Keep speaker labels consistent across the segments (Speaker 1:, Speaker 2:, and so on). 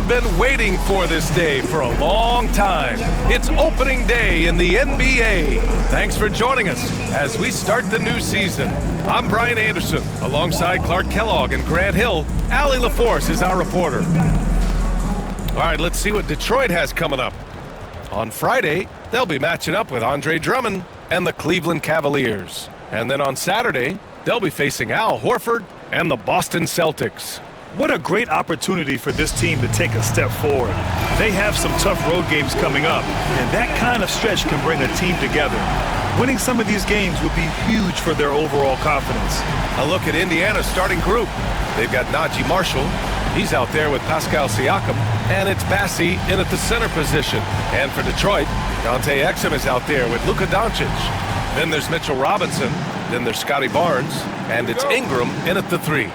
Speaker 1: We've been waiting for this day for a long time. It's opening day in the NBA. Thanks for joining us as we start the new season. I'm Brian Anderson, alongside Clark Kellogg and Grant Hill. Allie LaForce is our reporter. All right, let's see what Detroit has coming up. On Friday, they'll be matching up with Andre Drummond and the Cleveland Cavaliers. And then on Saturday, they'll be facing Al Horford and the Boston Celtics.
Speaker 2: What a great opportunity for this team to take a step forward. They have some tough road games coming up, and that kind of stretch can bring a team together. Winning some of these games would be huge for their overall confidence.
Speaker 1: A look at Indiana's starting group. They've got Najee Marshall. He's out there with Pascal Siakam, and it's Bassi in at the center position. And for Detroit, Dante Exum is out there with Luka Doncic. Then there's Mitchell Robinson. Then there's Scotty Barnes, and it's Ingram in at the 3.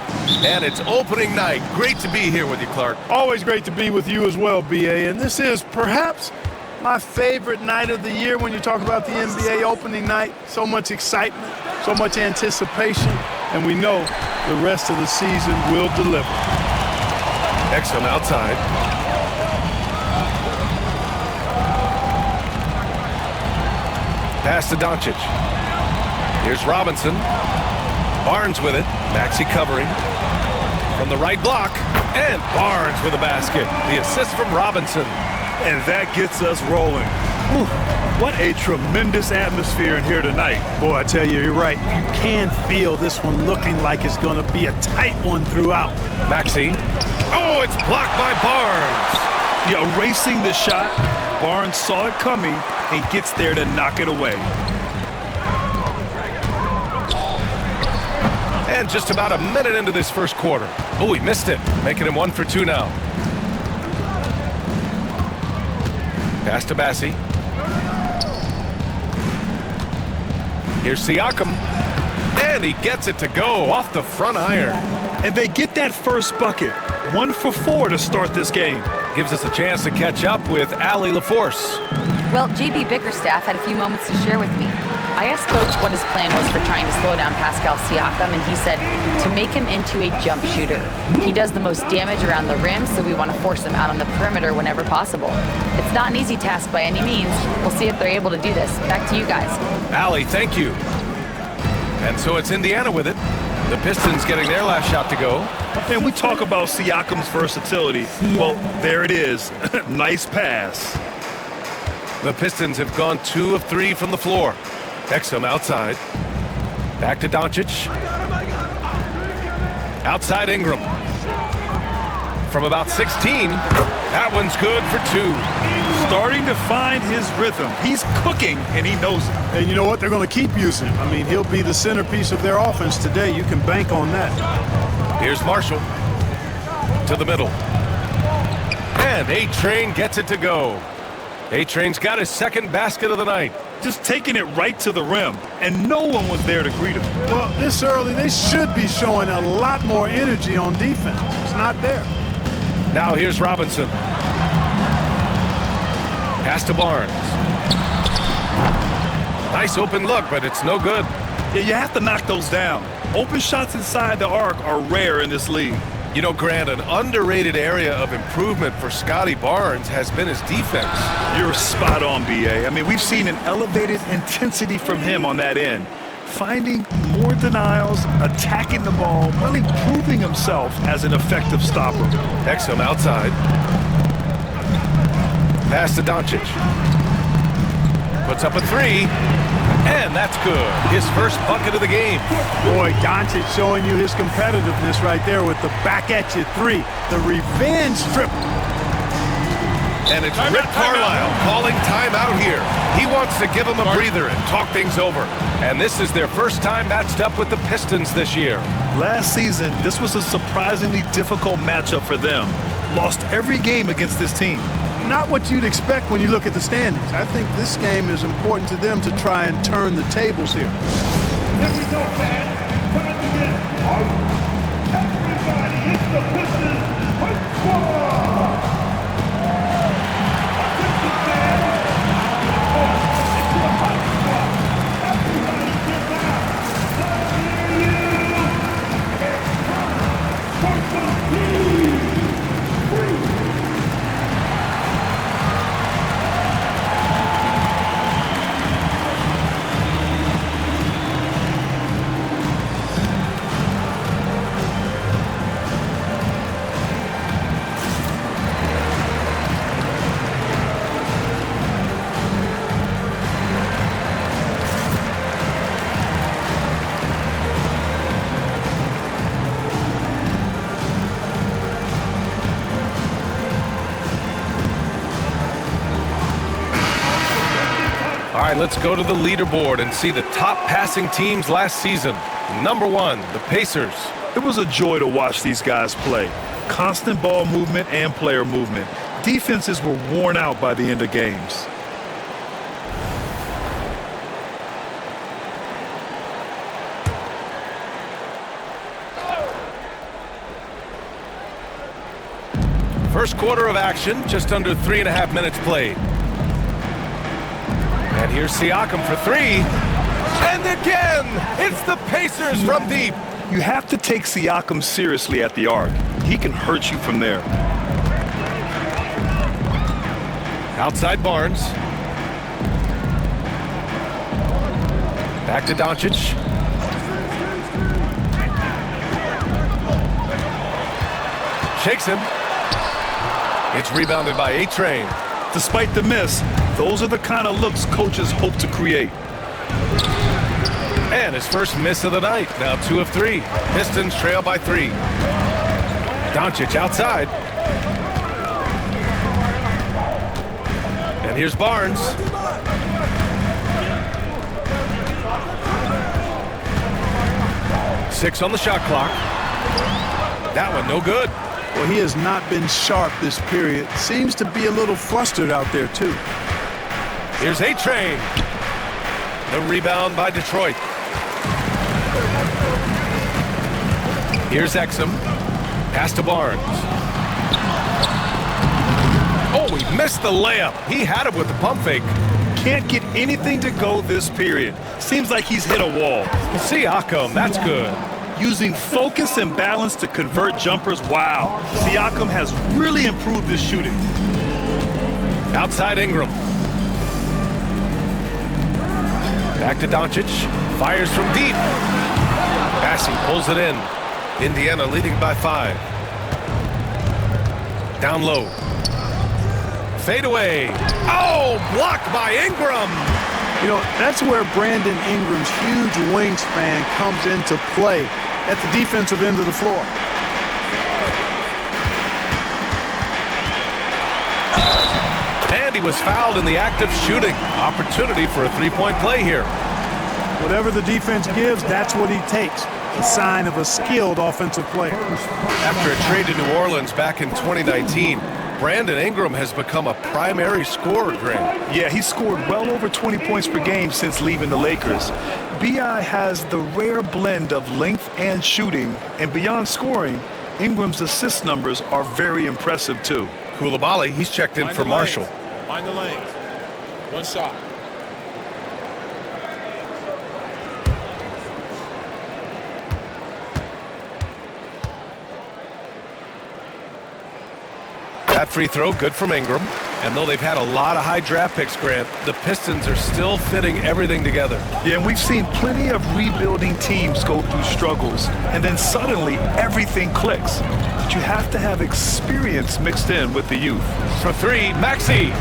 Speaker 1: And it's opening night. Great to be here with you, Clark.
Speaker 3: Always great to be with you as well, B.A. And this is perhaps my favorite night of the year when you talk about the NBA opening night. So much excitement, so much anticipation, and we know the rest of the season will deliver.
Speaker 1: Exum outside. Pass to Doncic. Here's Robinson. Barnes with it. Maxey covering. From the right block. And Barnes with a basket. The assist from Robinson.
Speaker 2: And that gets us rolling. Whew. What a tremendous atmosphere in here tonight.
Speaker 3: Boy, I tell you, you're right. You can feel this one looking like it's going to be a tight one throughout.
Speaker 1: Maxey. Oh, it's blocked by Barnes.
Speaker 2: Yeah, erasing the shot. Barnes saw it coming and gets there to knock it away.
Speaker 1: And just about a minute into this first quarter. Oh, he missed it, making him 1 for 2 now. Pass to Bassi. Here's Siakam. And he gets it to go off the front iron.
Speaker 2: And they get that first bucket. 1 for 4 to start this game.
Speaker 1: Gives us a chance to catch up with Allie LaForce.
Speaker 4: Well, JB Bickerstaff had a few moments to share with me. I asked Coach what his plan was for trying to slow down Pascal Siakam, and he said to make him into a jump shooter. He does the most damage around the rim, so we want to force him out on the perimeter whenever possible. It's not an easy task by any means. We'll see if they're able to do this. Back to you guys.
Speaker 1: Allie, thank you. And so it's Indiana with it. The Pistons getting their last shot to go.
Speaker 2: And we talk about Siakam's versatility. Well, there it is. Nice pass.
Speaker 1: The Pistons have gone 2 of 3 from the floor. Exum outside. Back to Doncic. Outside Ingram. From about 16. That one's good for 2.
Speaker 2: Starting to find his rhythm. He's cooking, and he knows it.
Speaker 3: And you know what? They're going to keep using him. I mean, he'll be the centerpiece of their offense today. You can bank on that.
Speaker 1: Here's Marshall. To the middle. And A-Train gets it to go. A-Train's got his second basket of the night.
Speaker 2: Just taking it right to the rim, and no one was there to greet him.
Speaker 3: Well, this early, they should be showing a lot more energy on defense. It's not there.
Speaker 1: Now here's Robinson. Pass to Barnes. Nice open look, but it's no good.
Speaker 2: Yeah, you have to knock those down. Open shots inside the arc are rare in this league.
Speaker 1: You know, Grant, an underrated area of improvement for Scotty Barnes has been his defense.
Speaker 2: You're spot on, B.A. I mean, we've seen an elevated intensity from him on that end. Finding more denials, attacking the ball, really proving himself as an effective stopper.
Speaker 1: Exum outside. Pass to Doncic. Puts up a 3. And that's good. His first bucket of the game.
Speaker 3: Boy, Doncic showing you his competitiveness right there with the back-at-you 3. The revenge triple.
Speaker 1: And it's Rick Carlisle calling timeout here. He wants to give him a breather and talk things over. And this is their first time matched up with the Pistons this year.
Speaker 2: Last season, this was a surprisingly difficult matchup for them. Lost every game against this team.
Speaker 3: Not what you'd expect when you look at the standings. I think this game is important to them to try and turn the tables here.
Speaker 5: Here we go, fans. Time to get everybody, it's the Pistons Fight Squad. Attention, fans. It's the Fight Squad. Everybody get loud. Let's hear you. It's time for some 2, 3,
Speaker 1: All right, let's go to the leaderboard and see the top passing teams last season. Number 1, the Pacers.
Speaker 2: It was a joy to watch these guys play. Constant ball movement and player movement. Defenses were worn out by the end of games.
Speaker 1: First quarter of action, just under 3.5 minutes played. And here's Siakam for 3. And again, it's the Pacers from deep.
Speaker 2: You have to take Siakam seriously at the arc. He can hurt you from there.
Speaker 1: Outside Barnes. Back to Doncic. Shakes him. It's rebounded by A-Train.
Speaker 2: Despite the miss, those are the kind of looks coaches hope to create.
Speaker 1: And his first miss of the night. Now 2 of 3. Pistons trail by 3. Doncic outside. And here's Barnes. Six on the shot clock. That one no good.
Speaker 3: Well, he has not been sharp this period. Seems to be a little flustered out there, too.
Speaker 1: Here's A-Train. The rebound by Detroit. Here's Exum. Pass to Barnes. Oh, he missed the layup. He had it with the pump fake.
Speaker 2: Can't get anything to go this period. Seems like he's hit a wall.
Speaker 1: Siakam, that's good.
Speaker 2: Using focus and balance to convert jumpers. Wow. Siakam has really improved his shooting.
Speaker 1: Outside Ingram. Back to Doncic. Fires from deep. Bassey pulls it in. Indiana leading by 5. Down low. Fade away. Oh, blocked by Ingram.
Speaker 3: You know, that's where Brandon Ingram's huge wingspan comes into play at the defensive end of the floor.
Speaker 1: And he was fouled in the act of shooting. Opportunity for a three-point play here.
Speaker 3: Whatever the defense gives, that's what he takes. A sign of a skilled offensive player.
Speaker 1: After a trade to New Orleans back in 2019, Brandon Ingram has become a primary scorer, Grant.
Speaker 2: Yeah, he scored well over 20 points per game since leaving the Lakers. B.I. has the rare blend of length and shooting, and beyond scoring, Ingram's assist numbers are very impressive too.
Speaker 1: Koulibaly, he's checked in for Marshall.
Speaker 5: Find the lanes. One shot.
Speaker 1: That free throw, good from Ingram. And though they've had a lot of high draft picks, Grant, the Pistons are still fitting everything together.
Speaker 2: Yeah, and we've seen plenty of rebuilding teams go through struggles, and then suddenly everything clicks. But you have to have experience mixed in with the youth.
Speaker 1: For 3, Maxey.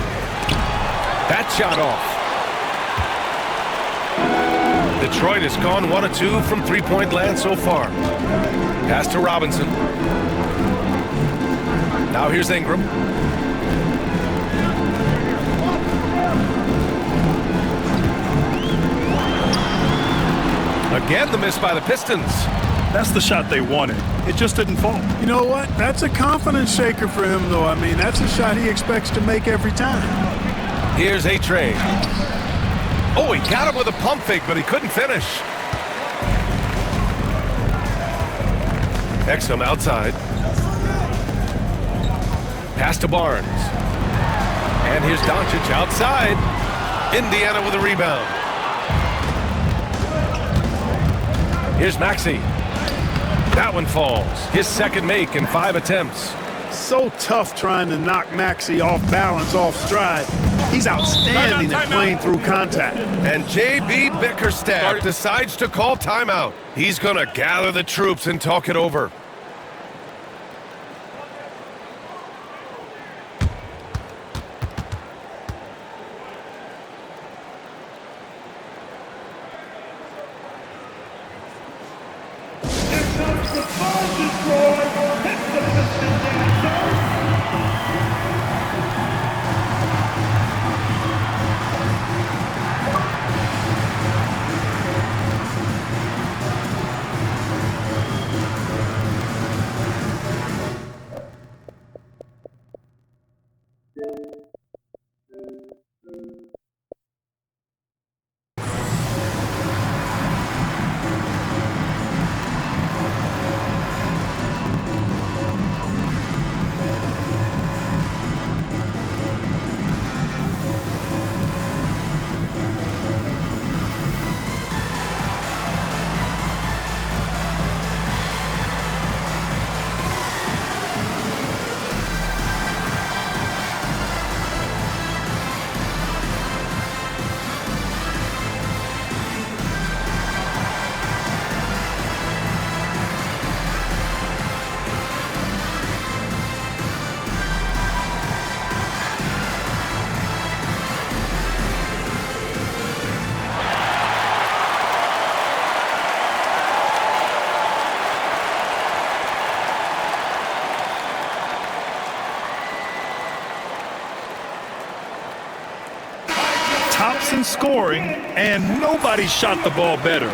Speaker 1: That shot off. Detroit has gone 1 of 2 from three-point land so far. Pass to Robinson. Now here's Ingram. Again, the miss by the Pistons.
Speaker 2: That's the shot they wanted. It just didn't fall.
Speaker 3: You know what? That's a confidence shaker for him, though. I mean, that's a shot he expects to make every time.
Speaker 1: Here's A-Train. Oh, he got him with a pump fake, but he couldn't finish. Exum outside. Pass to Barnes. And here's Doncic outside. Indiana with a rebound. Here's Maxey. That one falls. His second make in 5 attempts.
Speaker 3: So tough trying to knock Maxey off balance, off stride. He's outstanding at playing through contact.
Speaker 1: And J.B. Bickerstaff decides to call timeout. He's going to gather the troops and talk it over.
Speaker 2: in scoring, and nobody shot the ball better.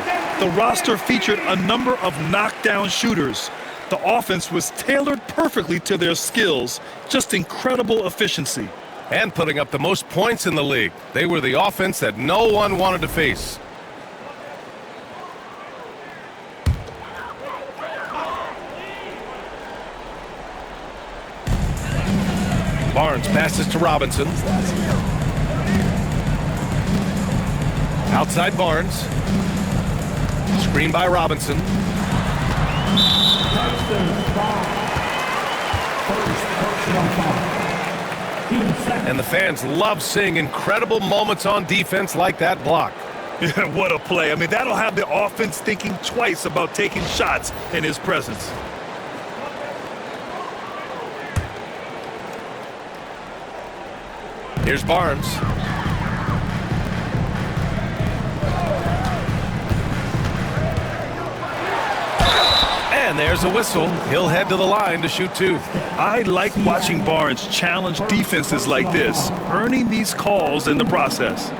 Speaker 2: The roster featured a number of knockdown shooters. The offense was tailored perfectly to their skills. Just incredible efficiency.
Speaker 1: And putting up the most points in the league. They were the offense that no one wanted to face. Barnes passes to Robinson. Outside Barnes. Screen by Robinson. And the fans love seeing incredible moments on defense like that block.
Speaker 2: What a play. I mean, that'll have the offense thinking twice about taking shots in his presence.
Speaker 1: Here's Barnes. And there's a whistle. He'll head to the line to shoot two.
Speaker 2: I like watching Barnes challenge defenses like this, earning these calls in the process.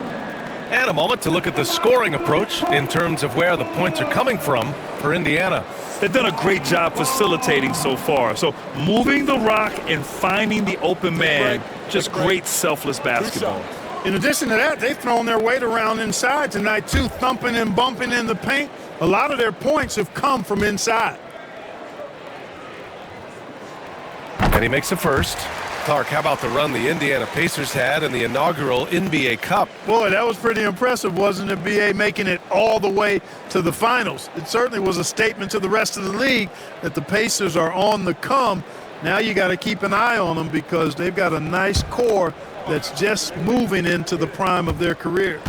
Speaker 1: And a moment to look at the scoring approach in terms of where the points are coming from for Indiana.
Speaker 2: They've done a great job facilitating so far. So moving the rock and finding the open man, just great selfless basketball.
Speaker 3: In addition to that, they've thrown their weight around inside tonight too, thumping and bumping in the paint. A lot of their points have come from inside.
Speaker 1: And he makes a first. Clark, how about the run the Indiana Pacers had in the inaugural NBA Cup?
Speaker 3: Boy, that was pretty impressive, wasn't it, B.A., making it all the way to the finals? It certainly was a statement to the rest of the league that the Pacers are on the come. Now you got to keep an eye on them because they've got a nice core that's just moving into the prime of their careers.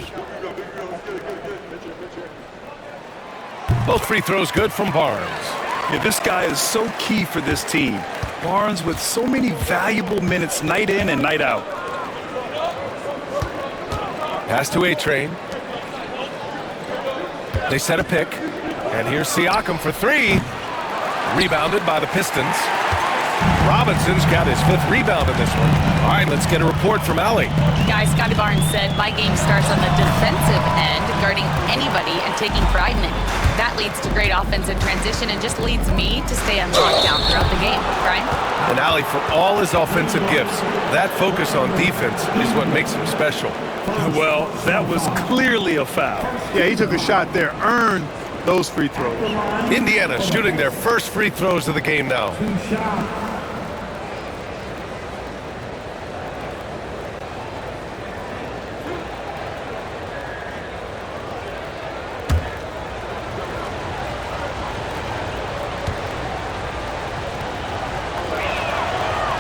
Speaker 1: Both free throws good from Barnes.
Speaker 2: Yeah, this guy is so key for this team. Barnes with so many valuable minutes night in and night out.
Speaker 1: Pass to A-Train. They set a pick. And here's Siakam for three. Rebounded by the Pistons. Robinson's got his fifth rebound in this one. All right, let's get a report from Allie.
Speaker 4: Guys, Scotty Barnes said, my game starts on the defensive end, guarding anybody and taking pride in it. That leads to great offensive transition and just leads me to stay on lockdown throughout the game. Brian?
Speaker 1: And Allie, for all his offensive gifts, that focus on defense is what makes him special.
Speaker 2: Well, that was clearly a foul.
Speaker 3: Yeah, he took a shot there, earned those free throws.
Speaker 1: Indiana shooting their first free throws of the game now.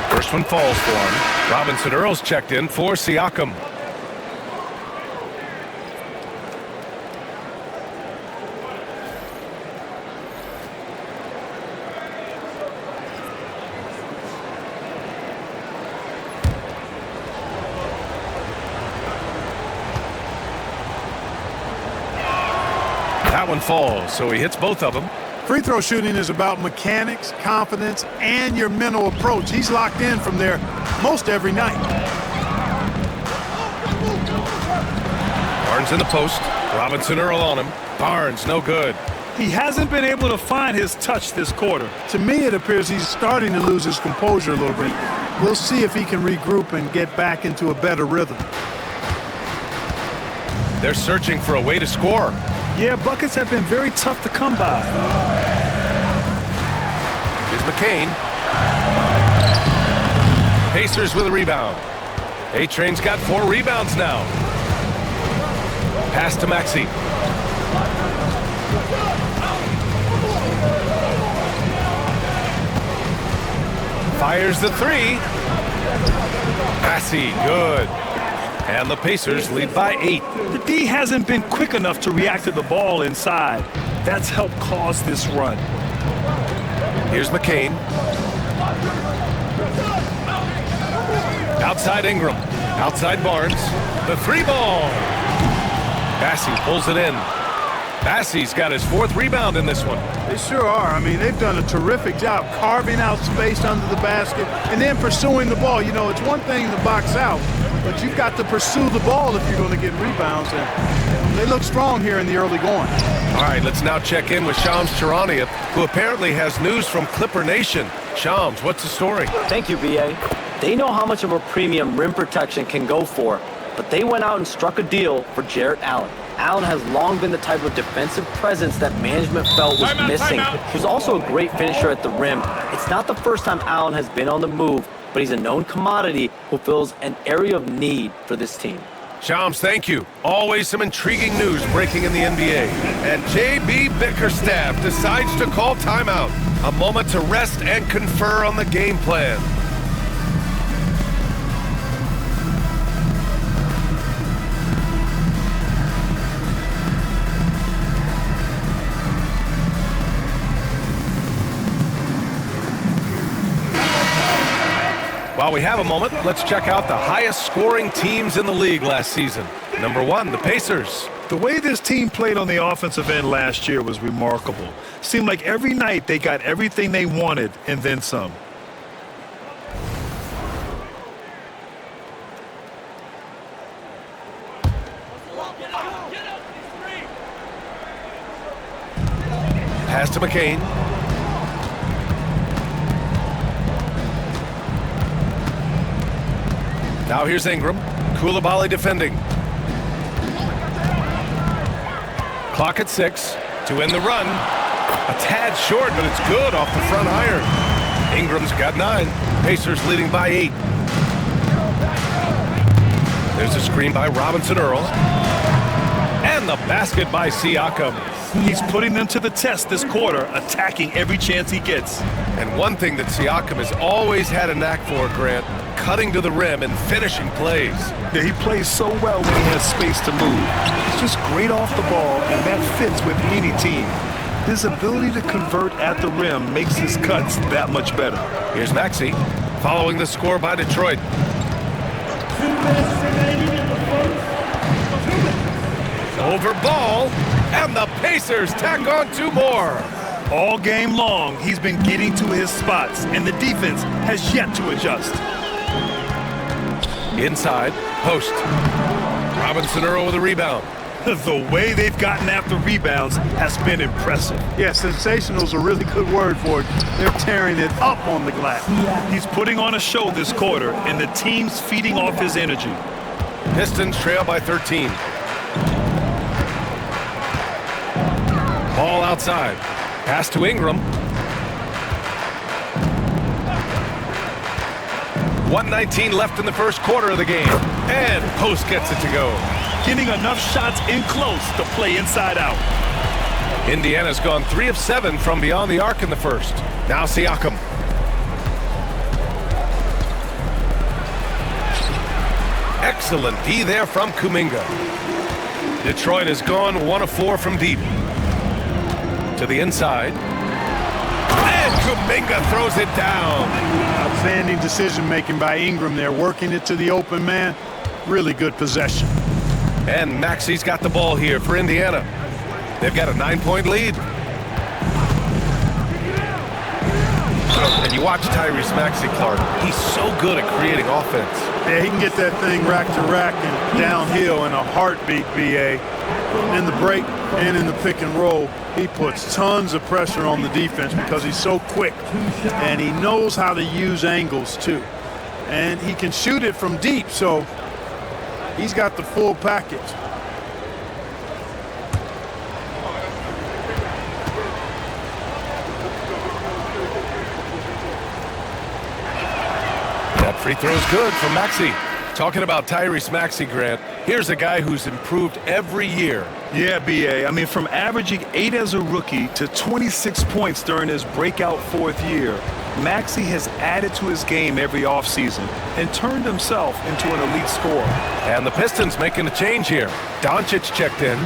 Speaker 1: First one falls for him. Robinson Earls checked in for Siakam. That one falls, so he hits both of them.
Speaker 3: Free throw shooting is about mechanics, confidence, and your mental approach. He's locked in from there most every night.
Speaker 1: Barnes in the post. Robinson Earl on him. Barnes, no good.
Speaker 2: He hasn't been able to find his touch this quarter.
Speaker 3: To me, it appears he's starting to lose his composure a little bit. We'll see if he can regroup and get back into a better rhythm.
Speaker 1: They're searching for a way to score.
Speaker 2: Yeah, buckets have been very tough to come by.
Speaker 1: Here's McCain. Pacers with a rebound. A-Train's got 4 rebounds now. Pass to Maxey. Fires the three. Massey, good. And the Pacers lead by 8.
Speaker 2: The D hasn't been quick enough to react to the ball inside. That's helped cause this run.
Speaker 1: Here's McCain. Outside Ingram. Outside Barnes. The 3-ball. Massey pulls it in. Massey's got his 4th rebound in this one.
Speaker 3: They sure are. I mean, they've done a terrific job carving out space under the basket and then pursuing the ball. You know, it's one thing to box out, but you've got to pursue the ball if you're going to get rebounds. And they look strong here in the early going.
Speaker 1: All right, let's now check in with Shams Charania, who apparently has news from Clipper Nation. Shams, what's the story?
Speaker 6: Thank you, BA. They know how much of a premium rim protection can go for, but they went out and struck a deal for Jarrett Allen. Allen has long been the type of defensive presence that management felt was missing. He's also a great finisher at the rim. It's not the first time Allen has been on the move, but he's a known commodity who fills an area of need for this team.
Speaker 1: Shams, thank you. Always some intriguing news breaking in the NBA. And J.B. Bickerstaff decides to call timeout. A moment to rest and confer on the game plan. While we have a moment, let's check out the highest scoring teams in the league last season. Number 1, the Pacers.
Speaker 2: The way this team played on the offensive end last year was remarkable. Seemed like every night they got everything they wanted and then some.
Speaker 1: Pass to McCain. Now here's Ingram. Koulibaly defending. Clock at 6 to end the run. A tad short, but it's good off the front iron. Ingram's got 9. Pacers leading by 8. There's a screen by Robinson Earl. And the basket by Siakam.
Speaker 2: He's putting them to the test this quarter, attacking every chance he gets.
Speaker 1: And one thing that Siakam has always had a knack for, Grant, cutting to the rim and finishing plays.
Speaker 2: Yeah, he plays so well when he has space to move. He's just great off the ball, and that fits with any team. His ability to convert at the rim makes his cuts that much better.
Speaker 1: Here's Maxey, following the score by Detroit. Over ball, and the Pacers tack on 2 more.
Speaker 2: All game long, he's been getting to his spots, and the defense has yet to adjust.
Speaker 1: Inside, post. Robinson Earl with a rebound.
Speaker 2: The way they've gotten after rebounds has been impressive.
Speaker 3: Yeah, sensational is a really good word for it. They're tearing it up on the glass.
Speaker 2: He's putting on a show this quarter, and the team's feeding off his energy.
Speaker 1: Pistons trail by 13. Ball outside. Pass to Ingram. 1:19 left in the first quarter of the game. And Post gets it to go.
Speaker 2: Getting enough shots in close to play inside out.
Speaker 1: Indiana's gone 3 of 7 from beyond the arc in the first. Now Siakam. Excellent D there from Kuminga. Detroit has gone 1 of 4 from deep. To the inside. And Kuminga throws it down.
Speaker 3: Outstanding decision-making by Ingram there, working it to the open man. Really good possession.
Speaker 1: And Maxey's got the ball here for Indiana. They've got a 9-point lead. And you watch Tyrese Maxey, Clark. He's so good at creating offense.
Speaker 3: Yeah, he can get that thing rack to rack and downhill in a heartbeat, BA. In the break and in the pick and roll, he puts tons of pressure on the defense because he's so quick. And he knows how to use angles, too. And he can shoot it from deep, so he's got the full package.
Speaker 1: That free throw's good for Maxey. Talking about Tyrese Maxey, Grant, here's a guy who's improved every year.
Speaker 2: Yeah, BA. I mean, from averaging 8 as a rookie to 26 points during his breakout 4th year, Maxey has added to his game every offseason and turned himself into an elite scorer.
Speaker 1: And the Pistons making a change here. Doncic checked in.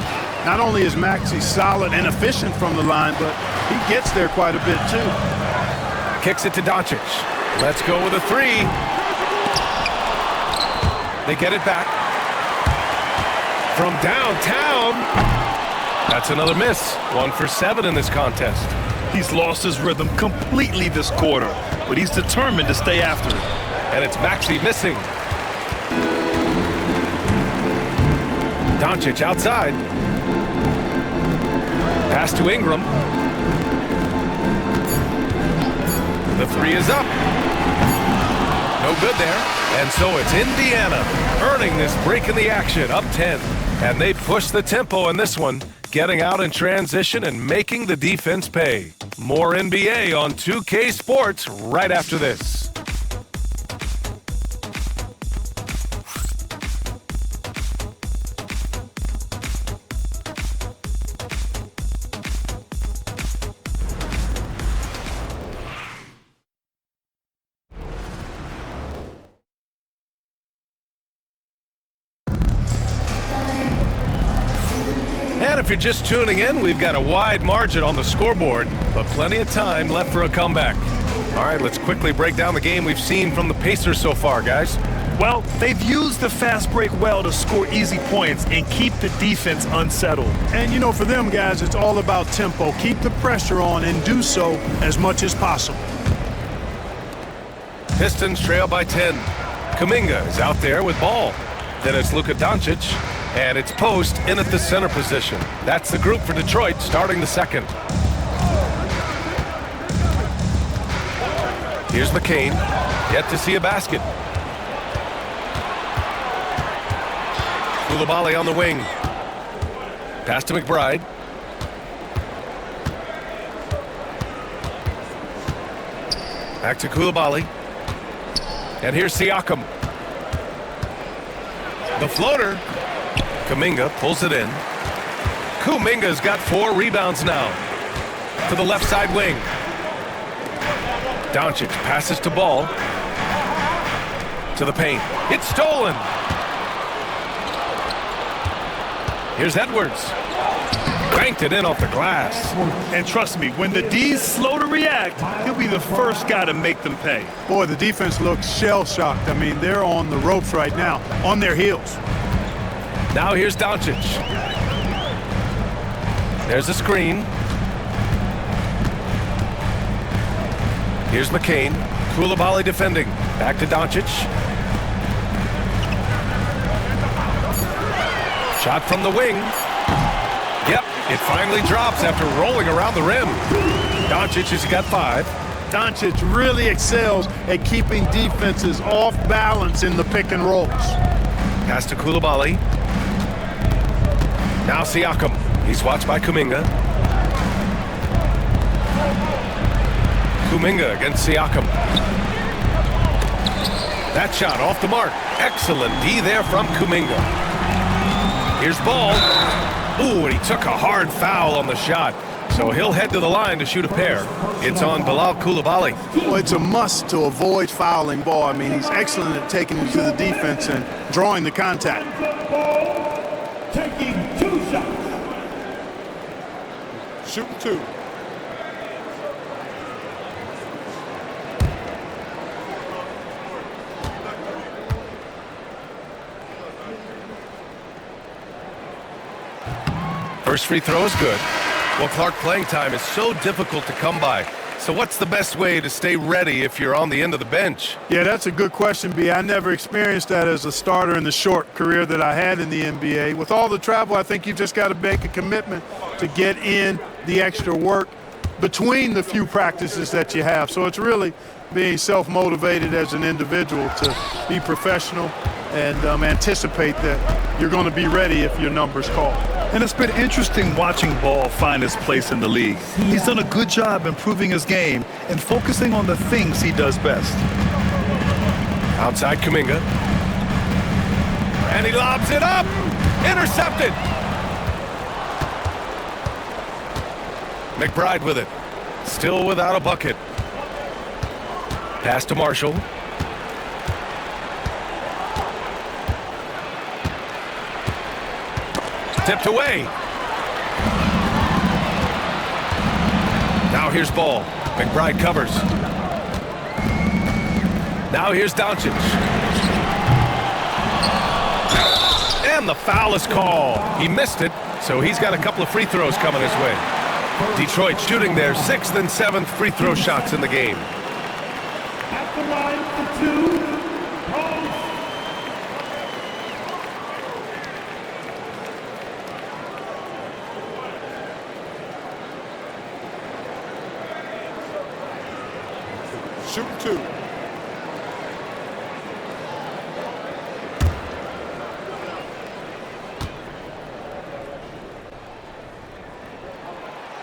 Speaker 3: Not only is Maxey solid and efficient from the line, but he gets there quite a bit, too.
Speaker 1: Kicks it to Doncic. Let's go with a 3. They get it back. From downtown. That's another miss. 1 for 7 in this contest.
Speaker 2: He's lost his rhythm completely this quarter, but he's determined to stay after it.
Speaker 1: And it's Maxey missing. Doncic outside. Pass to Ingram. The three is up. No good there. And so it's Indiana earning this break in the action, up 10. And they push the tempo in this one, getting out in transition and making the defense pay. More NBA on 2K Sports right after this. And if you're just tuning in, we've got a wide margin on the scoreboard, but plenty of time left for a comeback. All right, let's quickly break down the game we've seen from the Pacers so far, guys.
Speaker 2: Well, they've used the fast break well to score easy points and keep the defense unsettled.
Speaker 3: And, you know, for them, guys, it's all about tempo. Keep the pressure on and do so as much as possible.
Speaker 1: Pistons trail by 10. Kuminga is out there with ball. Then it's Luka Doncic, and it's Post in at the center position. That's the group for Detroit starting the second. Here's McCain, yet to see a basket. Coulibaly on the wing. Pass to McBride. Back to Coulibaly. And here's Siakam. The floater. Kuminga pulls it in. Kuminga's got 4 rebounds now. To the left side wing. Doncic passes to Ball. To the paint. It's stolen. Here's Edwards. Banked it in off the glass.
Speaker 2: And trust me, when the D's slow to react, he'll be the first guy to make them pay.
Speaker 3: Boy, the defense looks shell-shocked. I mean, they're on the ropes right now, on their heels.
Speaker 1: Now here's Doncic. There's a screen. Here's McCain. Coulibaly defending. Back to Doncic. Shot from the wing. Yep, it finally drops after rolling around the rim. Doncic has got 5.
Speaker 3: Doncic really excels at keeping defenses off balance in the pick and rolls.
Speaker 1: Pass to Coulibaly. Now Siakam. He's watched by Kuminga. Kuminga against Siakam. That shot off the mark. Excellent D there from Kuminga. Here's Ball. Ooh, and he took a hard foul on the shot. So he'll head to the line to shoot a pair. It's on Bilal Coulibaly.
Speaker 3: Well, it's a must to avoid fouling Ball. I mean, he's excellent at taking it to the defense and drawing the contact.
Speaker 5: Taking 2 shots.
Speaker 3: Shooting 2.
Speaker 1: First free throw is good. Well, Clark, playing time is so difficult to come by. So what's the best way to stay ready if you're on the end of the bench?
Speaker 3: Yeah, that's a good question, B. I never experienced that as a starter in the short career that I had in the NBA. With all the travel, I think you just got to make a commitment to get in the extra work between the few practices that you have. So it's really being self-motivated as an individual to be professional and anticipate that you're going to be ready if your number's called.
Speaker 2: And it's been interesting watching Ball find his place in the league. He's done a good job improving his game and focusing on the things he does best.
Speaker 1: Outside Kuminga. And he lobs it up. Intercepted. McBride with it. Still without a bucket. Pass to Marshall. Tipped away. Now here's Ball. McBride covers. Now here's Doncic. And the foul is called. He missed it, so he's got a couple of free throws coming his way. Detroit shooting their 6th and 7th free throw shots in the game.
Speaker 5: At the line for 2. shooting 2.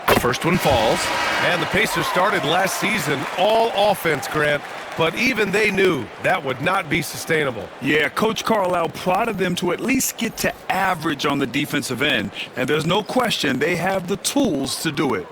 Speaker 1: The first one falls, and the Pacers started last season all offense, Grant, but even they knew that would not be sustainable.
Speaker 2: Yeah, Coach Carlisle prodded them to at least get to average on the defensive end, and there's no question they have the tools to do it.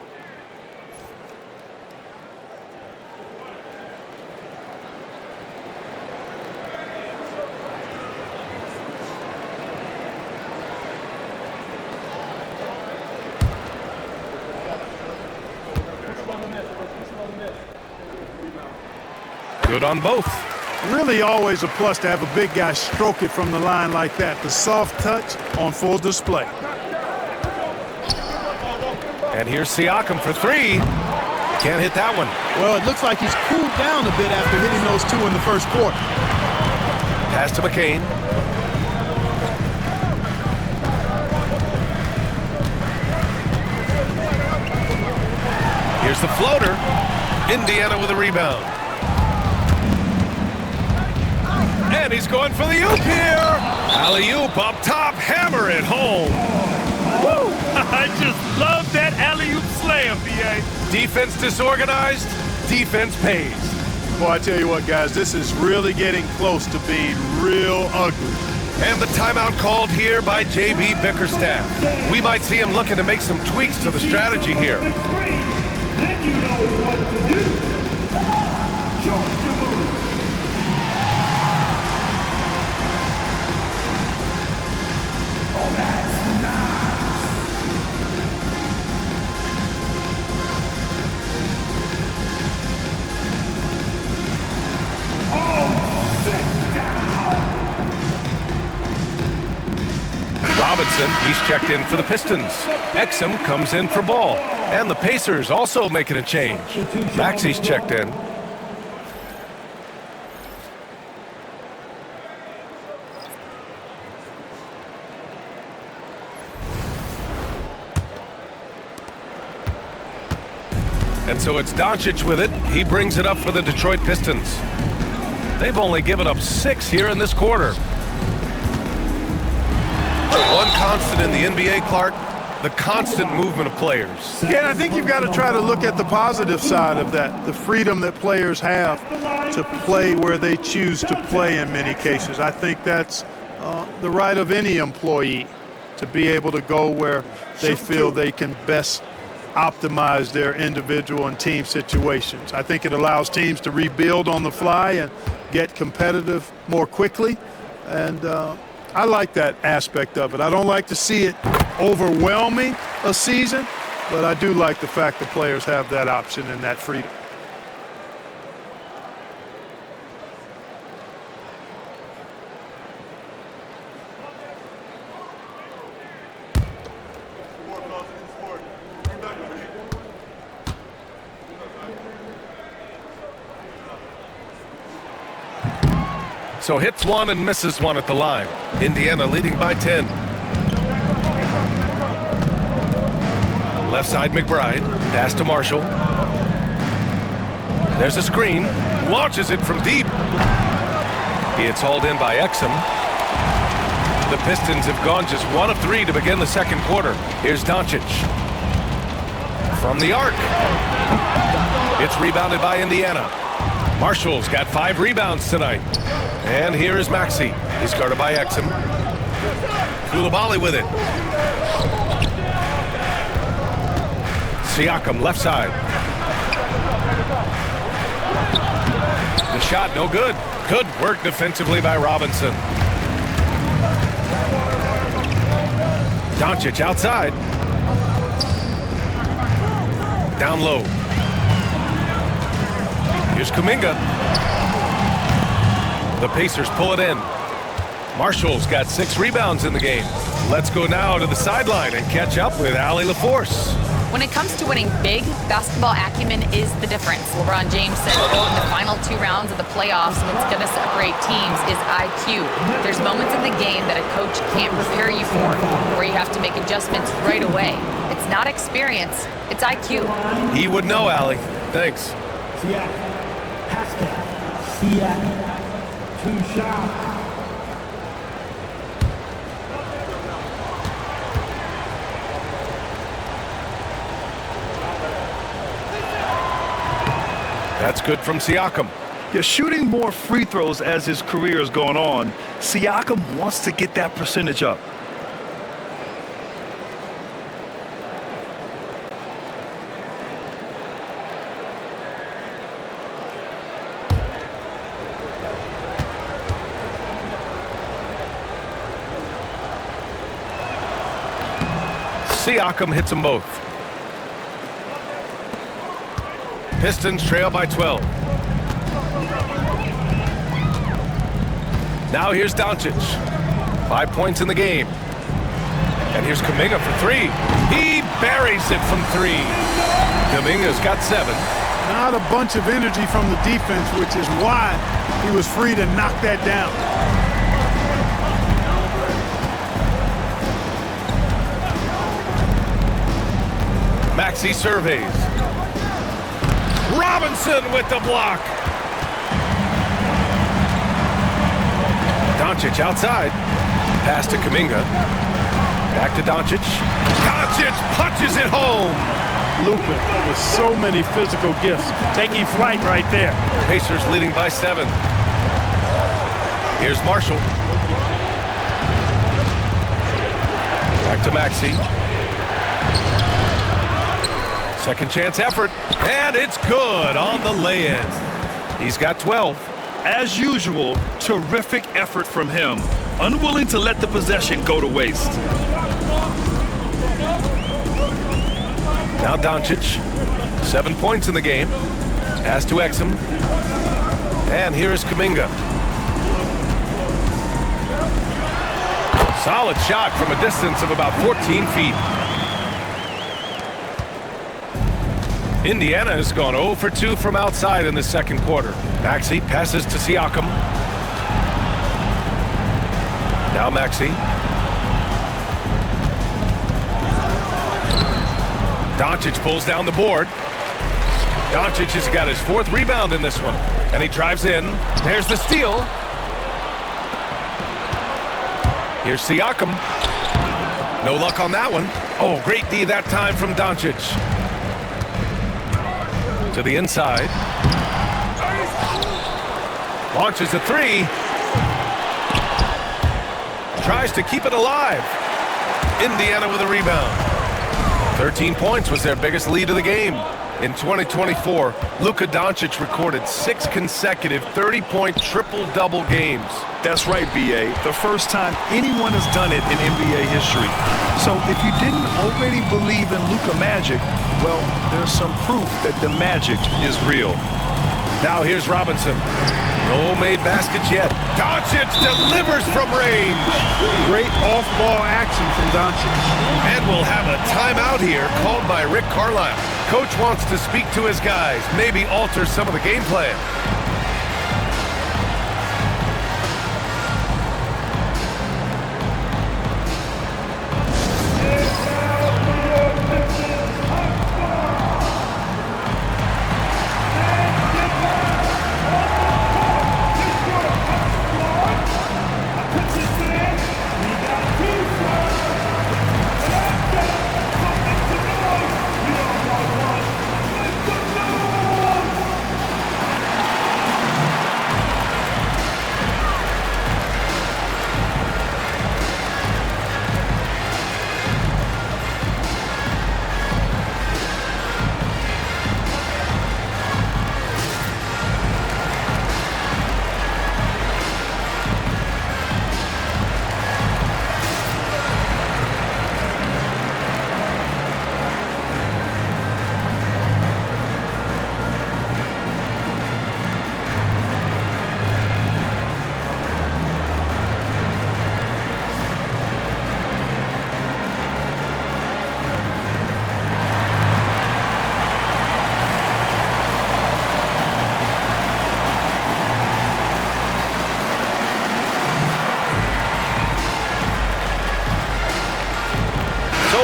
Speaker 1: Good on both.
Speaker 3: Really always a plus to have a big guy stroke it from the line like that. The soft touch on full display.
Speaker 1: And here's Siakam for 3. Can't hit that one.
Speaker 3: Well, it looks like he's cooled down a bit after hitting those 2 in the first quarter.
Speaker 1: Pass to McCain. Here's the floater. Indiana with a rebound. And he's going for the oop here. Alley-oop up top, hammer it home.
Speaker 2: Woo! I just love that alley-oop slam, B.A.
Speaker 1: Defense disorganized, defense pays.
Speaker 3: Boy, I tell you what, guys, this is really getting close to being real ugly.
Speaker 1: And the timeout called here by J.B. Bickerstaff. We might see him looking to make some tweaks to the strategy here.
Speaker 5: Then you know what to do. George the move. Oh, that's nice. Oh, sit down.
Speaker 1: Robinson, he's checked in for the Pistons. Exum comes in for Ball. And the Pacers also making a change. Maxey's checked in. And so it's Doncic with it. He brings it up for the Detroit Pistons. They've only given up 6 here in this quarter. One constant in the NBA, Clark, the constant movement of players.
Speaker 3: Again, I think you've got to try to look at the positive side of that, the freedom that players have to play where they choose to play in many cases. I think that's the right of any employee to be able to go where they feel they can best optimize their individual and team situations. I think it allows teams to rebuild on the fly and get competitive more quickly, and I like that aspect of it. I don't like to see it overwhelming a season, but I do like the fact that players have that option and that freedom.
Speaker 1: So hits 1 and misses 1 at the line. Indiana leading by 10. Left side McBride. Pass to Marshall. There's a screen. Launches it from deep. It's hauled in by Exum. The Pistons have gone just 1 of 3 to begin the second quarter. Here's Doncic. From the arc. It's rebounded by Indiana. Marshall's got 5 rebounds tonight. And here is Maxey. He's guarded by Exum. Koulibaly with it. Siakam, left side. The shot, no good. Good work defensively by Robinson. Doncic outside. Down low. Here's Kuminga. The Pacers pull it in. Marshall's got 6 rebounds in the game. Let's go now to the sideline and catch up with Allie LaForce.
Speaker 4: When it comes to winning big, basketball acumen is the difference. LeBron James said, quote, in the final 2 rounds of the playoffs, what's going to separate teams is IQ. There's moments in the game that a coach can't prepare you for, where you have to make adjustments right away. It's not experience, it's IQ.
Speaker 1: He would know, Allie. Thanks.
Speaker 5: Pascal Siakam, 2 shots.
Speaker 1: That's good from Siakam.
Speaker 2: Yeah, shooting more free throws as his career is going on, Siakam wants to get that percentage up.
Speaker 1: Siakam hits them both. Pistons trail by 12. Now here's Doncic. 5 points in the game. And here's Kuminga for 3. He buries it from 3. Kuminga's got 7.
Speaker 3: Not a bunch of energy from the defense, which is why he was free to knock that down.
Speaker 1: Maxey surveys. Robinson with the block. Doncic outside. Pass to Kuminga. Back to Doncic. Doncic punches it home.
Speaker 3: Luka with so many physical gifts, taking flight right there.
Speaker 1: Pacers leading by 7. Here's Marshall. Back to Maxey. Second chance effort, and it's good on the lay-in. He's got 12.
Speaker 2: As usual, terrific effort from him. Unwilling to let the possession go to waste.
Speaker 1: Now Doncic, 7 points in the game. Pass to Exum. And here is Kuminga. Solid shot from a distance of about 14 feet. Indiana has gone 0 for 2 from outside in the second quarter. Maxey passes to Siakam. Now Maxey. Doncic pulls down the board. Doncic has got his 4th rebound in this one. And he drives in. There's the steal. Here's Siakam. No luck on that one. Oh, great D that time from Doncic. To the inside. Launches a 3. Tries to keep it alive. Indiana with a rebound. 13 points was their biggest lead of the game. In 2024, Luka Doncic recorded 6 consecutive 30-point triple-double games.
Speaker 2: That's right, B.A. The first time anyone has done it in NBA history. So if you didn't already believe in Luka magic, well, there's some proof that the magic is real.
Speaker 1: Now here's Robinson. No made baskets yet. Doncic delivers from range.
Speaker 3: Great off-ball action from Doncic.
Speaker 1: And we'll have a timeout here called by Rick Carlisle. Coach wants to speak to his guys, maybe alter some of the game plan.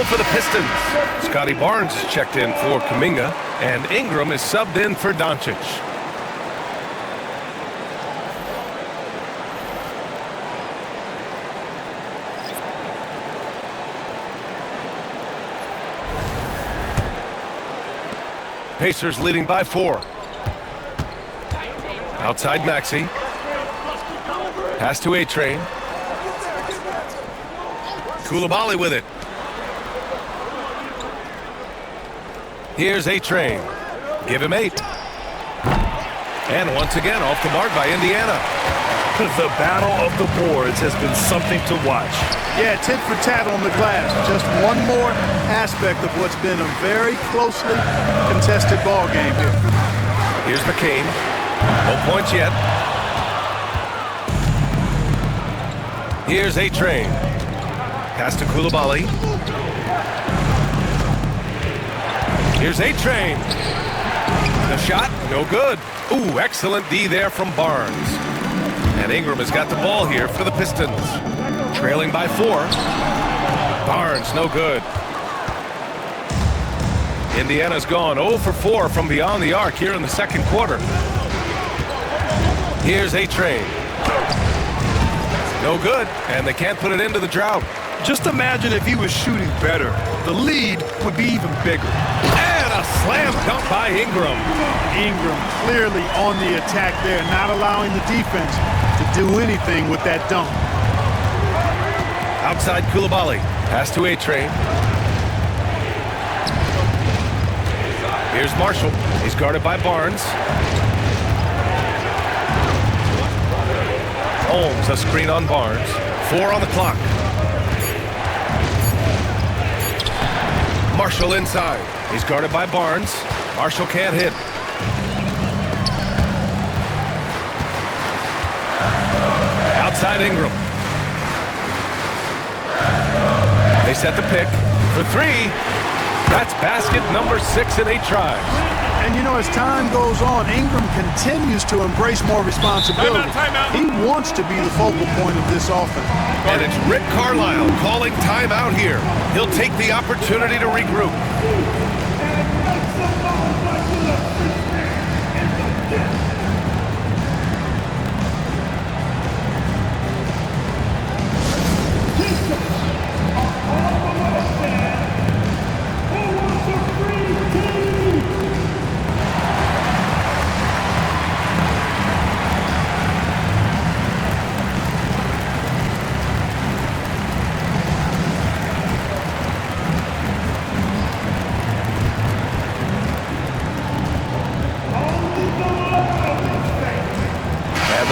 Speaker 1: For the Pistons, Scotty Barnes checked in for Kuminga, and Ingram is subbed in for Doncic. Pacers leading by 4. Outside Maxey. Pass to A-Train. Koulibaly with it. Here's A-Train. Give him 8. And once again, off the mark by Indiana.
Speaker 2: The battle of the boards has been something to watch.
Speaker 3: Yeah, tit for tat on the glass. Just one more aspect of what's been a very closely contested ball game here.
Speaker 1: Here's McCain. No points yet. Here's A-Train. Pass to Koulibaly. Here's A-Train. The shot, no good. Ooh, excellent D there from Barnes. And Ingram has got the ball here for the Pistons. Trailing by 4. Barnes, no good. Indiana's gone 0 for 4 from beyond the arc here in the second quarter. Here's A-Train. No good, and they can't put it into the drought.
Speaker 2: Just imagine if he was shooting better. The lead would be even bigger.
Speaker 1: And a slam dunk by Ingram.
Speaker 3: Ingram clearly on the attack there, not allowing the defense to do anything with that dunk.
Speaker 1: Outside Koulibaly. Pass to A-Train. Here's Marshall. He's guarded by Barnes. Holmes, a screen on Barnes. 4 on the clock. Marshall inside. He's guarded by Barnes. Marshall can't hit. Outside Ingram. They set the pick for 3. That's basket number 6 in 8 tries.
Speaker 3: And, you know, as time goes on, Ingram continues to embrace more responsibility.
Speaker 1: Timeout.
Speaker 3: He wants to be the focal point of this offense.
Speaker 1: And it's Rick Carlisle calling timeout here. He'll take the opportunity to regroup.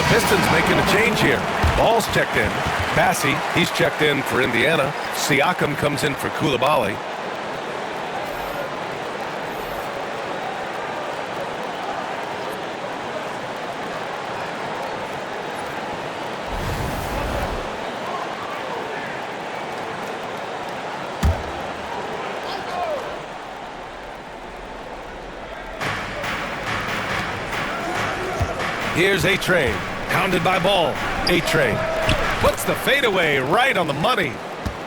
Speaker 1: Pistons making a change here. Ball's checked in. Bassey, he's checked in for Indiana. Siakam comes in for Koulibaly. Here's A-Train. Pounded by Ball. A-Train puts the fadeaway right on the money.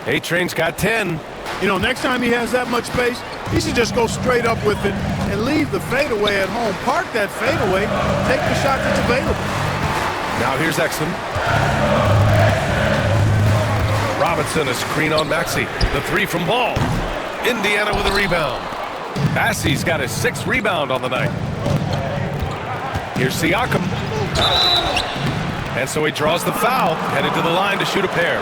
Speaker 1: A-Train's got 10.
Speaker 3: You know, next time he has that much space, he should just go straight up with it and leave the fadeaway at home. Park that fadeaway, take the shot that's available.
Speaker 1: Now here's Exum. Robinson, a screen on Maxey. The 3 from Ball. Indiana with a rebound. Bassey's got his 6th rebound on the night. Here's Siakam. And so he draws the foul, headed to the line to shoot a pair.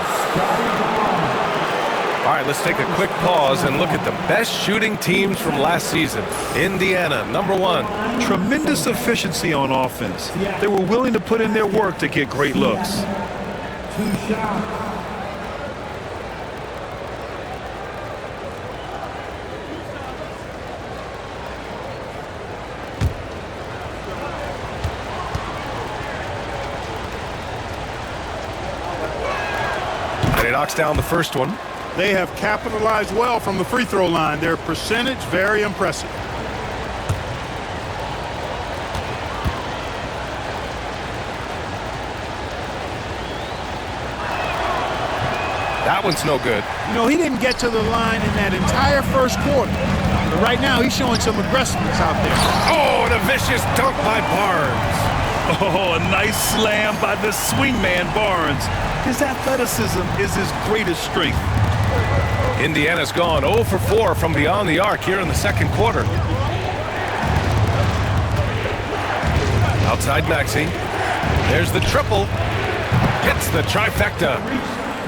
Speaker 1: All right, let's take a quick pause and look at the best shooting teams from last season. Indiana, number 1.
Speaker 2: Tremendous efficiency on offense. They were willing to put in their work to get great looks.
Speaker 5: 2 shots.
Speaker 1: And he knocks down the first one.
Speaker 3: They have capitalized well from the free throw line. Their percentage, very impressive.
Speaker 1: That one's no good.
Speaker 3: You know, he didn't get to the line in that entire first quarter. But right now, he's showing some aggressiveness out there.
Speaker 1: Oh, and a vicious dunk by Barnes.
Speaker 2: Oh, a nice slam by the swingman Barnes. His athleticism is his greatest strength.
Speaker 1: Indiana's gone 0 for 4 from beyond the arc here in the second quarter. Outside Maxey. There's the triple. Hits the trifecta.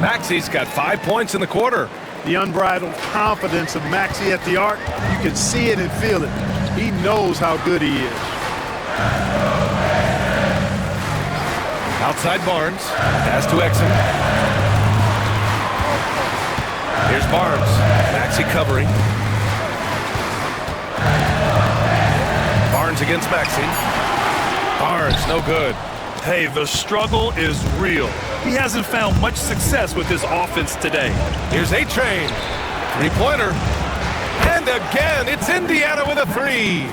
Speaker 1: Maxey's got 5 points in the quarter.
Speaker 3: The unbridled confidence of Maxey at the arc, you can see it and feel it. He knows how good he is.
Speaker 1: Outside Barnes. Pass to Exum. Here's Barnes. Maxey covering. Barnes against Maxey. Barnes, no good.
Speaker 2: Hey, the struggle is real. He hasn't found much success with his offense today.
Speaker 1: Here's A-Train. Three-pointer. And again, it's Indiana with a three.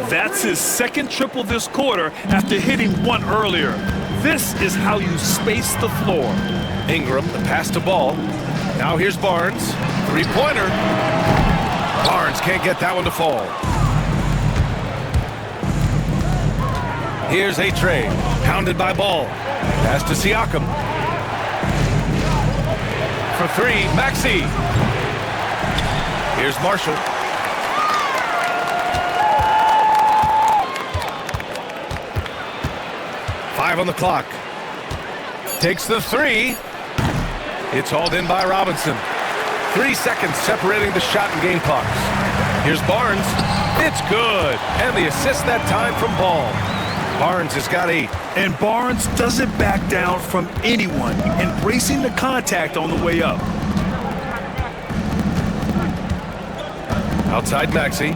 Speaker 2: That's his second triple this quarter after hitting one earlier. This is how you space the floor.
Speaker 1: Ingram, the pass to Ball. Now here's Barnes. Three-pointer. Barnes can't get that one to fall. Here's A-Train. Pounded by Ball. Pass to Siakam. For three, Maxey. Here's Marshall. Five on the clock. Takes the three. It's hauled in by Robinson. 3 seconds separating the shot and game clocks. Here's Barnes. It's good. And the assist that time from Ball. Barnes has got 8.
Speaker 2: And Barnes doesn't back down from anyone, embracing the contact on the way up.
Speaker 1: Outside Maxey.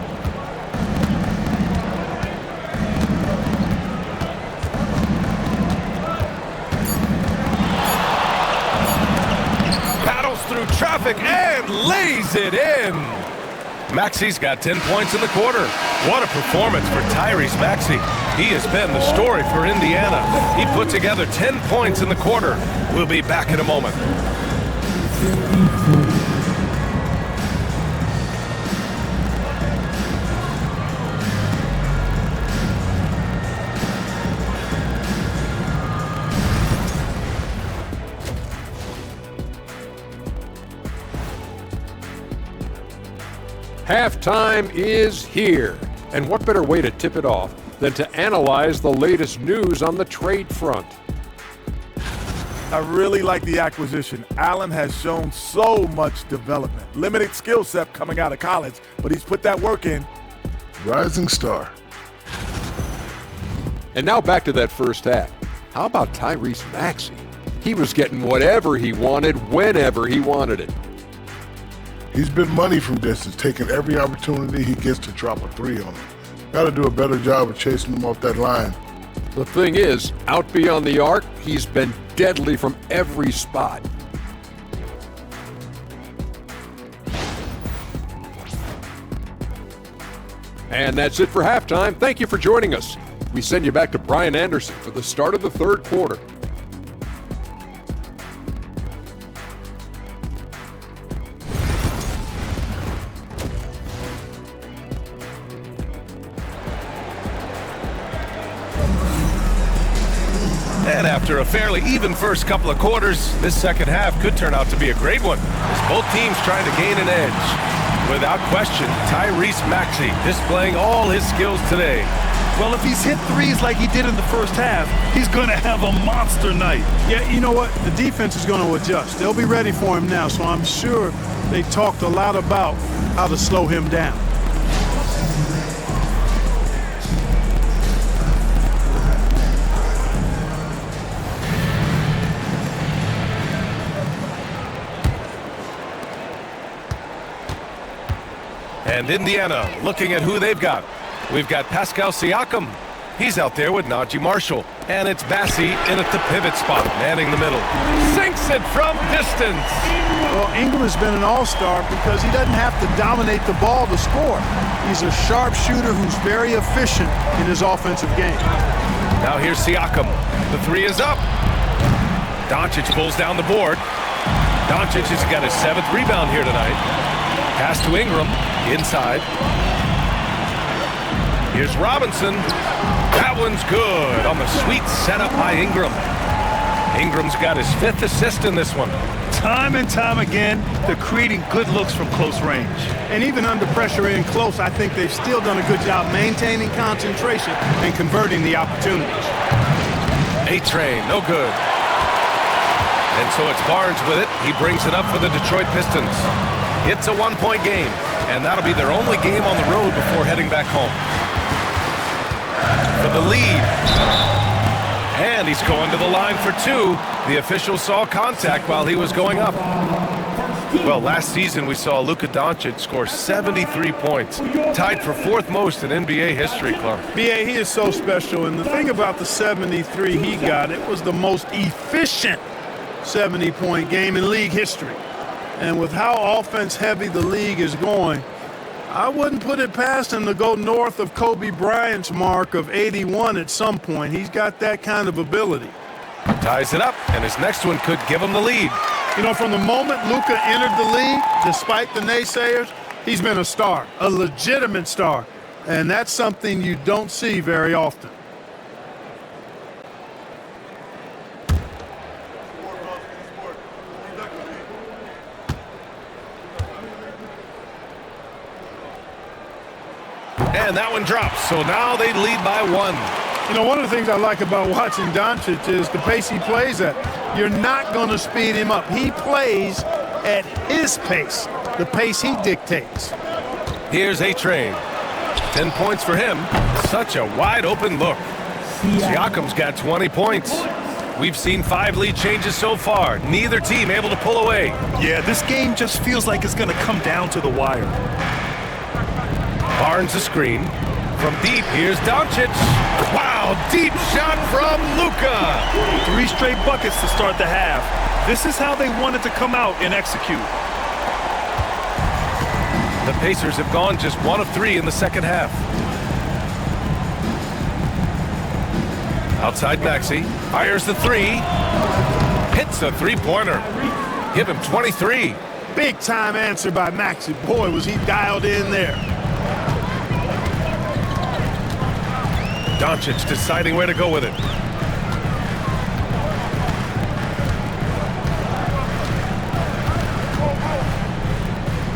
Speaker 1: Battles through traffic and lays it in. Maxey's got 10 points in the quarter. What a performance for Tyrese Maxey. He has been the story for Indiana. He put together 10 points in the quarter. We'll be back in a moment.
Speaker 7: Halftime is here, and what better way to tip it off than to analyze the latest news on the trade front.
Speaker 5: I really like the acquisition. Allen has shown so much development. Limited skill set coming out of college, but he's put that work in.
Speaker 8: Rising star.
Speaker 7: And now back to that first half. How about Tyrese Maxey? He was getting whatever he wanted, whenever he wanted it.
Speaker 8: He's been money from distance, taking every opportunity he gets to drop a three on him. Got to do a better job of chasing him off that line.
Speaker 7: The thing is, out beyond the arc, he's been deadly from every spot. And that's it for halftime. Thank you for joining us. We send you back to Brian Anderson for the start of the third quarter.
Speaker 1: And after a fairly even first couple of quarters, this second half could turn out to be a great one, as both teams trying to gain an edge. Without question, Tyrese Maxey displaying all his skills today.
Speaker 2: Well, if he's hit threes like he did in the first half, he's going to have a monster night.
Speaker 3: Yeah, you know what? The defense is going to adjust. They'll be ready for him now, so I'm sure they talked a lot about how to slow him down.
Speaker 1: And Indiana looking at who they've got. We've got Pascal Siakam. He's out there with Najee Marshall. And it's Bassie in at the pivot spot, manning the middle. Sinks it from distance.
Speaker 3: Well, Ingram has been an all-star because he doesn't have to dominate the ball to score. He's a sharp shooter who's very efficient in his offensive game.
Speaker 1: Now here's Siakam. The three is up. Doncic pulls down the board. Doncic has got his 7th rebound here tonight. Pass to Ingram. Inside. Here's Robinson. That one's good on the sweet setup by Ingram. Ingram's got his 5th assist in this one.
Speaker 2: Time and time again, they're creating good looks from close range.
Speaker 3: And even under pressure in close, I think they've still done a good job maintaining concentration and converting the opportunities.
Speaker 1: A-Train, no good. And so it's Barnes with it. He brings it up for the Detroit Pistons. It's a one-point game, and that'll be their only game on the road before heading back home. For the lead. And he's going to the line for two. The official saw contact while he was going up. Well, last season we saw Luka Doncic score 73 points, tied for fourth most in NBA history, Clark.
Speaker 3: B.A., he is so special, and the thing about the 73 he got, it was the most efficient 70-point game in league history. And with how offense-heavy the league is going, I wouldn't put it past him to go north of Kobe Bryant's mark of 81 at some point. He's got that kind of ability.
Speaker 1: Ties it up, and his next one could give him the lead.
Speaker 3: You know, from the moment Luka entered the league, despite the naysayers, he's been a star, a legitimate star. And that's something you don't see very often.
Speaker 1: And that one drops, so now they lead by one.
Speaker 3: You know, one of the things I like about watching Doncic is the pace he plays at. You're not going to speed him up. He plays at his pace, the pace he dictates.
Speaker 1: Here's A-Train. 10 points for him. Such a wide-open look. Siakam's got 20 points. We've seen 5 lead changes so far. Neither team able to pull away.
Speaker 2: Yeah, this game just feels like it's going to come down to the wire.
Speaker 1: Barnes a screen. From deep, here's Doncic. Wow, deep shot from Luka.
Speaker 2: 3 straight buckets to start the half. This is how they wanted to come out and execute.
Speaker 1: The Pacers have gone just 1 of 3 in the second half. Outside Maxey, fires the 3. Hits a three-pointer. Give him 23.
Speaker 3: Big time answer by Maxey. Boy, was he dialed in there.
Speaker 1: Doncic deciding where to go with it.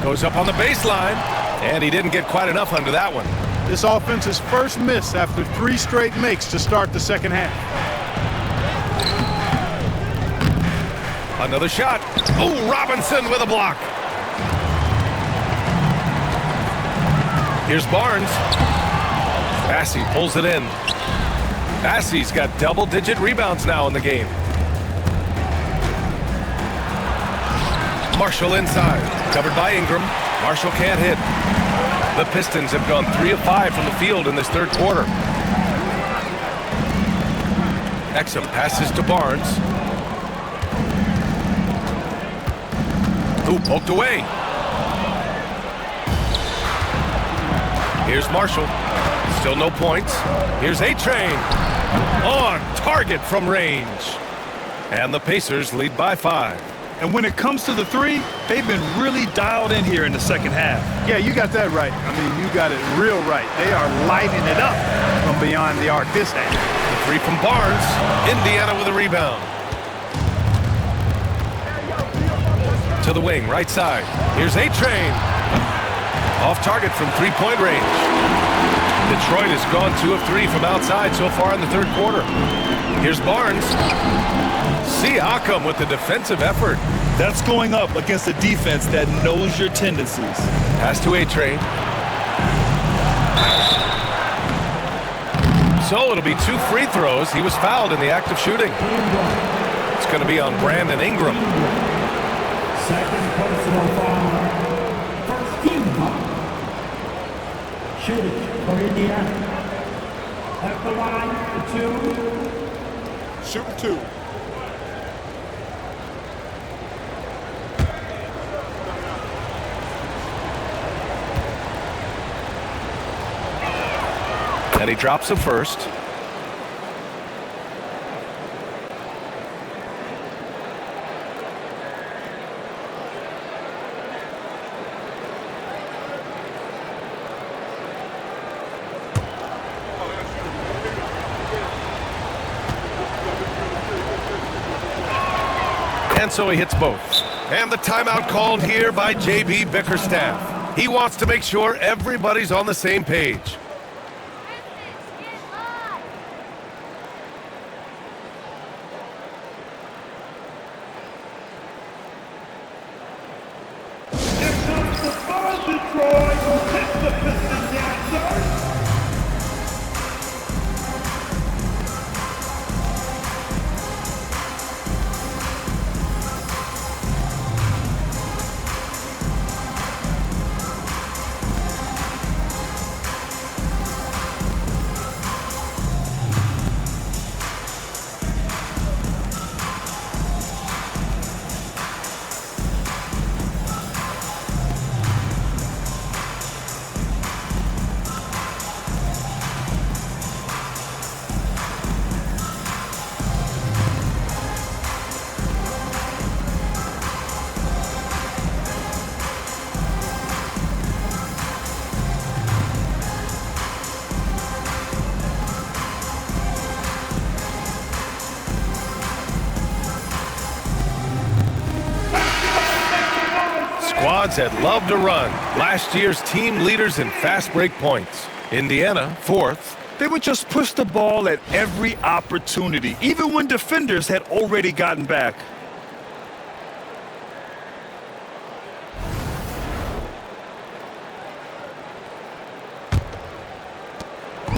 Speaker 1: Goes up on the baseline, and he didn't get quite enough under that one.
Speaker 3: This offense's first miss after 3 straight makes to start the second half.
Speaker 1: Another shot. Oh, Robinson with a block. Here's Barnes. Bassey pulls it in. Bassey's got double-digit rebounds now in the game. Marshall inside. Covered by Ingram. Marshall can't hit. The Pistons have gone 3 of 5 from the field in this third quarter. Exum passes to Barnes. Who poked away. Here's Marshall. Still no points. Here's A-Train. On target from range. And the Pacers lead by 5.
Speaker 2: And when it comes to the 3, they've been really dialed in here in the second half.
Speaker 3: Yeah, you got that right. I mean, you got it real right. They are lighting it up from beyond the arc this half.
Speaker 1: The 3 from Barnes. Indiana with a rebound. To the wing, right side. Here's A-Train. Off target from three-point range. Detroit has gone 2 of 3 from outside so far in the third quarter. Here's Barnes. Siakam with the defensive effort.
Speaker 2: That's going up against a defense that knows your tendencies.
Speaker 1: Pass to A-Train. So it'll be 2 free throws. He was fouled in the act of shooting. It's going to be on Brandon Ingram.
Speaker 9: Second personal foul. First team foul. Shooting for Indiana. At the line for 2.
Speaker 8: Shooting 2.
Speaker 1: And he drops the first. And so he hits both. And the timeout called here by JB Bickerstaff. He wants to make sure everybody's on the same page.
Speaker 9: Here comes the ball, Detroit. Hit the Pistons answer.
Speaker 1: Squads that love to run. Last year's team leaders in fast break points. Indiana, 4th.
Speaker 2: They would just push the ball at every opportunity, even when defenders had already gotten back.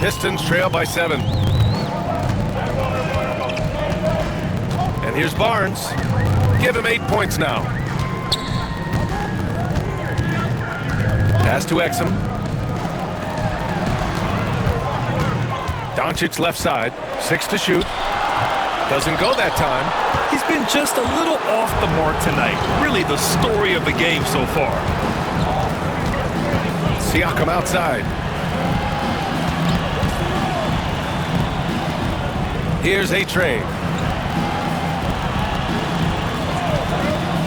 Speaker 1: Pistons trail by 7. And here's Barnes. Give him 8 points now. Pass to Exum. Doncic left side. 6 to shoot. Doesn't go that time.
Speaker 2: He's been just a little off the mark tonight. Really the story of the game so far.
Speaker 1: Siakam outside. Here's a trade.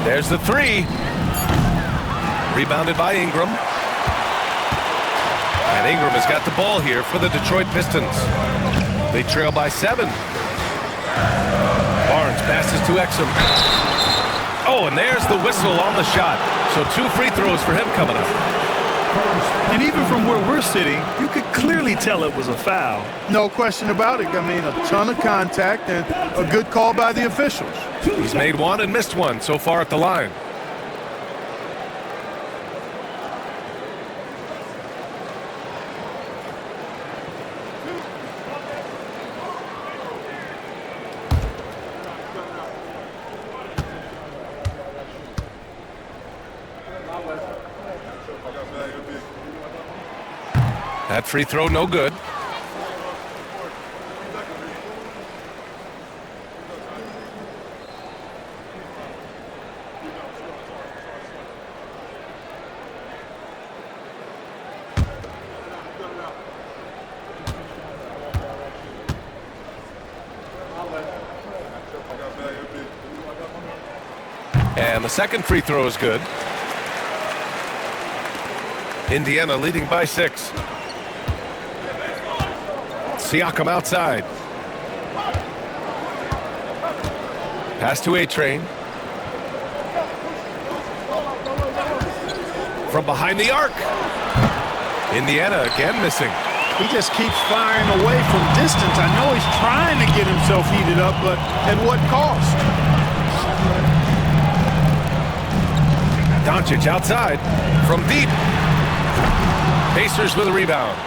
Speaker 1: There's the 3. Rebounded by Ingram. And Ingram has got the ball here for the Detroit Pistons. They trail by 7. Barnes passes to Exum. Oh, and there's the whistle on the shot. So 2 free throws for him coming up.
Speaker 2: And even from where we're sitting, you could clearly tell it was a foul.
Speaker 3: No question about it. I mean, a ton of contact and a good call by the officials.
Speaker 1: He's made 1 and missed 1 so far at the line. That free throw no good. And the second free throw is good. Indiana leading by 6. Siakam outside. Pass to A-Train. From behind the arc. Indiana again missing.
Speaker 3: He just keeps firing away from distance. I know he's trying to get himself heated up, but at what cost?
Speaker 1: Doncic outside from deep. Pacers with a rebound.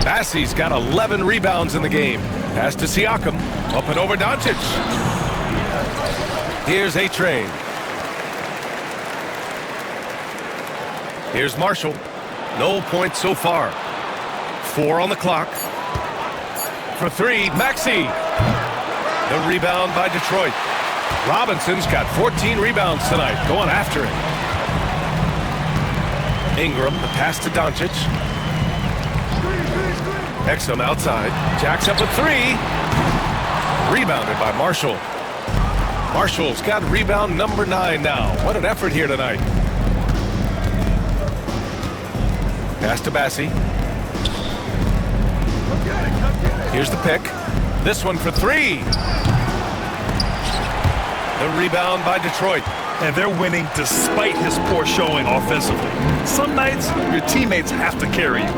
Speaker 1: Bassey's got 11 rebounds in the game. Pass to Siakam. Up and over Doncic. Here's A-Train. Here's Marshall. No points so far. 4 on the clock. For 3, Maxey. The rebound by Detroit. Robinson's got 14 rebounds tonight. Going after it. Ingram, the pass to Doncic. Exum outside. Jacks up a 3. Rebounded by Marshall. Marshall's got rebound number 9 now. What an effort here tonight. Pass to Bassey. Here's the pick. This one for 3. The rebound by Detroit.
Speaker 2: And they're winning despite his poor showing offensively. Some nights, your teammates have to carry you.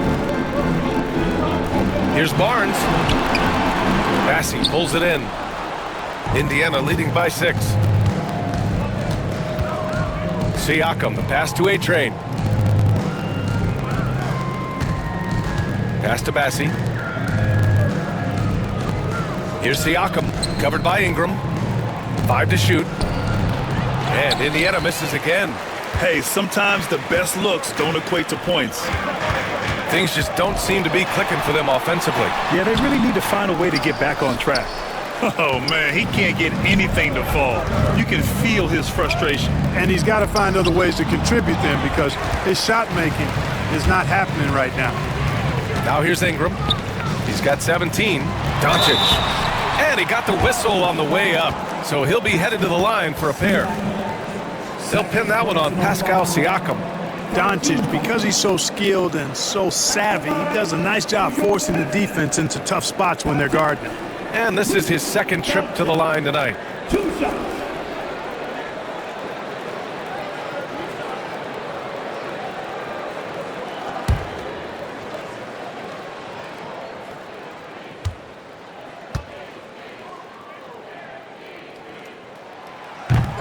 Speaker 1: Here's Barnes. Massey pulls it in. Indiana leading by 6. Siakam, the pass to A-Train. Pass to Massey. Here's Siakam, covered by Ingram. 5 to shoot. And Indiana misses again.
Speaker 2: Hey, sometimes the best looks don't equate to points.
Speaker 1: Things just don't seem to be clicking for them offensively.
Speaker 2: Yeah, they really need to find a way to get back on track. Oh, man, he can't get anything to fall. You can feel his frustration.
Speaker 3: And he's got to find other ways to contribute them because his shot making is not happening right now.
Speaker 1: Now here's Ingram. He's got 17. Doncic. And he got the whistle on the way up, so he'll be headed to the line for a pair. They'll pin that one on Pascal Siakam.
Speaker 3: Doncic, because he's so skilled and so savvy, he does a nice job forcing the defense into tough spots when they're guarding him.
Speaker 1: And this is his second trip to the line tonight.
Speaker 9: 2 shots.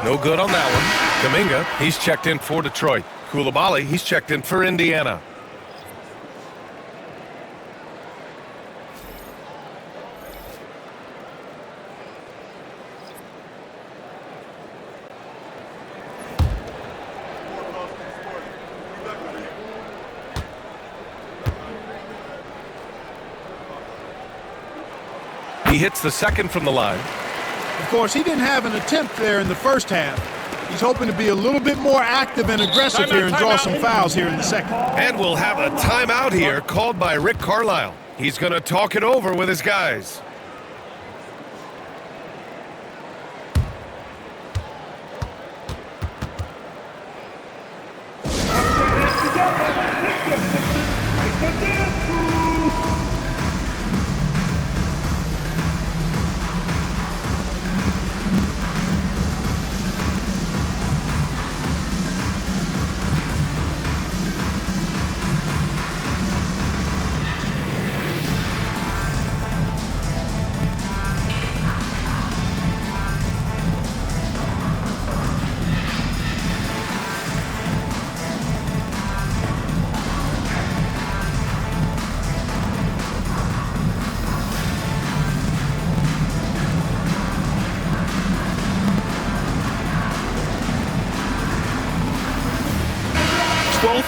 Speaker 1: No good on that one. Kuminga, he's checked in for Detroit. Koulibaly, he's checked in for Indiana. He hits the second from the line.
Speaker 3: Of course, he didn't have an attempt there in the first half. He's hoping to be a little bit more active and aggressive here and draw some fouls here in the second.
Speaker 1: And we'll have a timeout here called by Rick Carlisle. He's going to talk it over with his guys.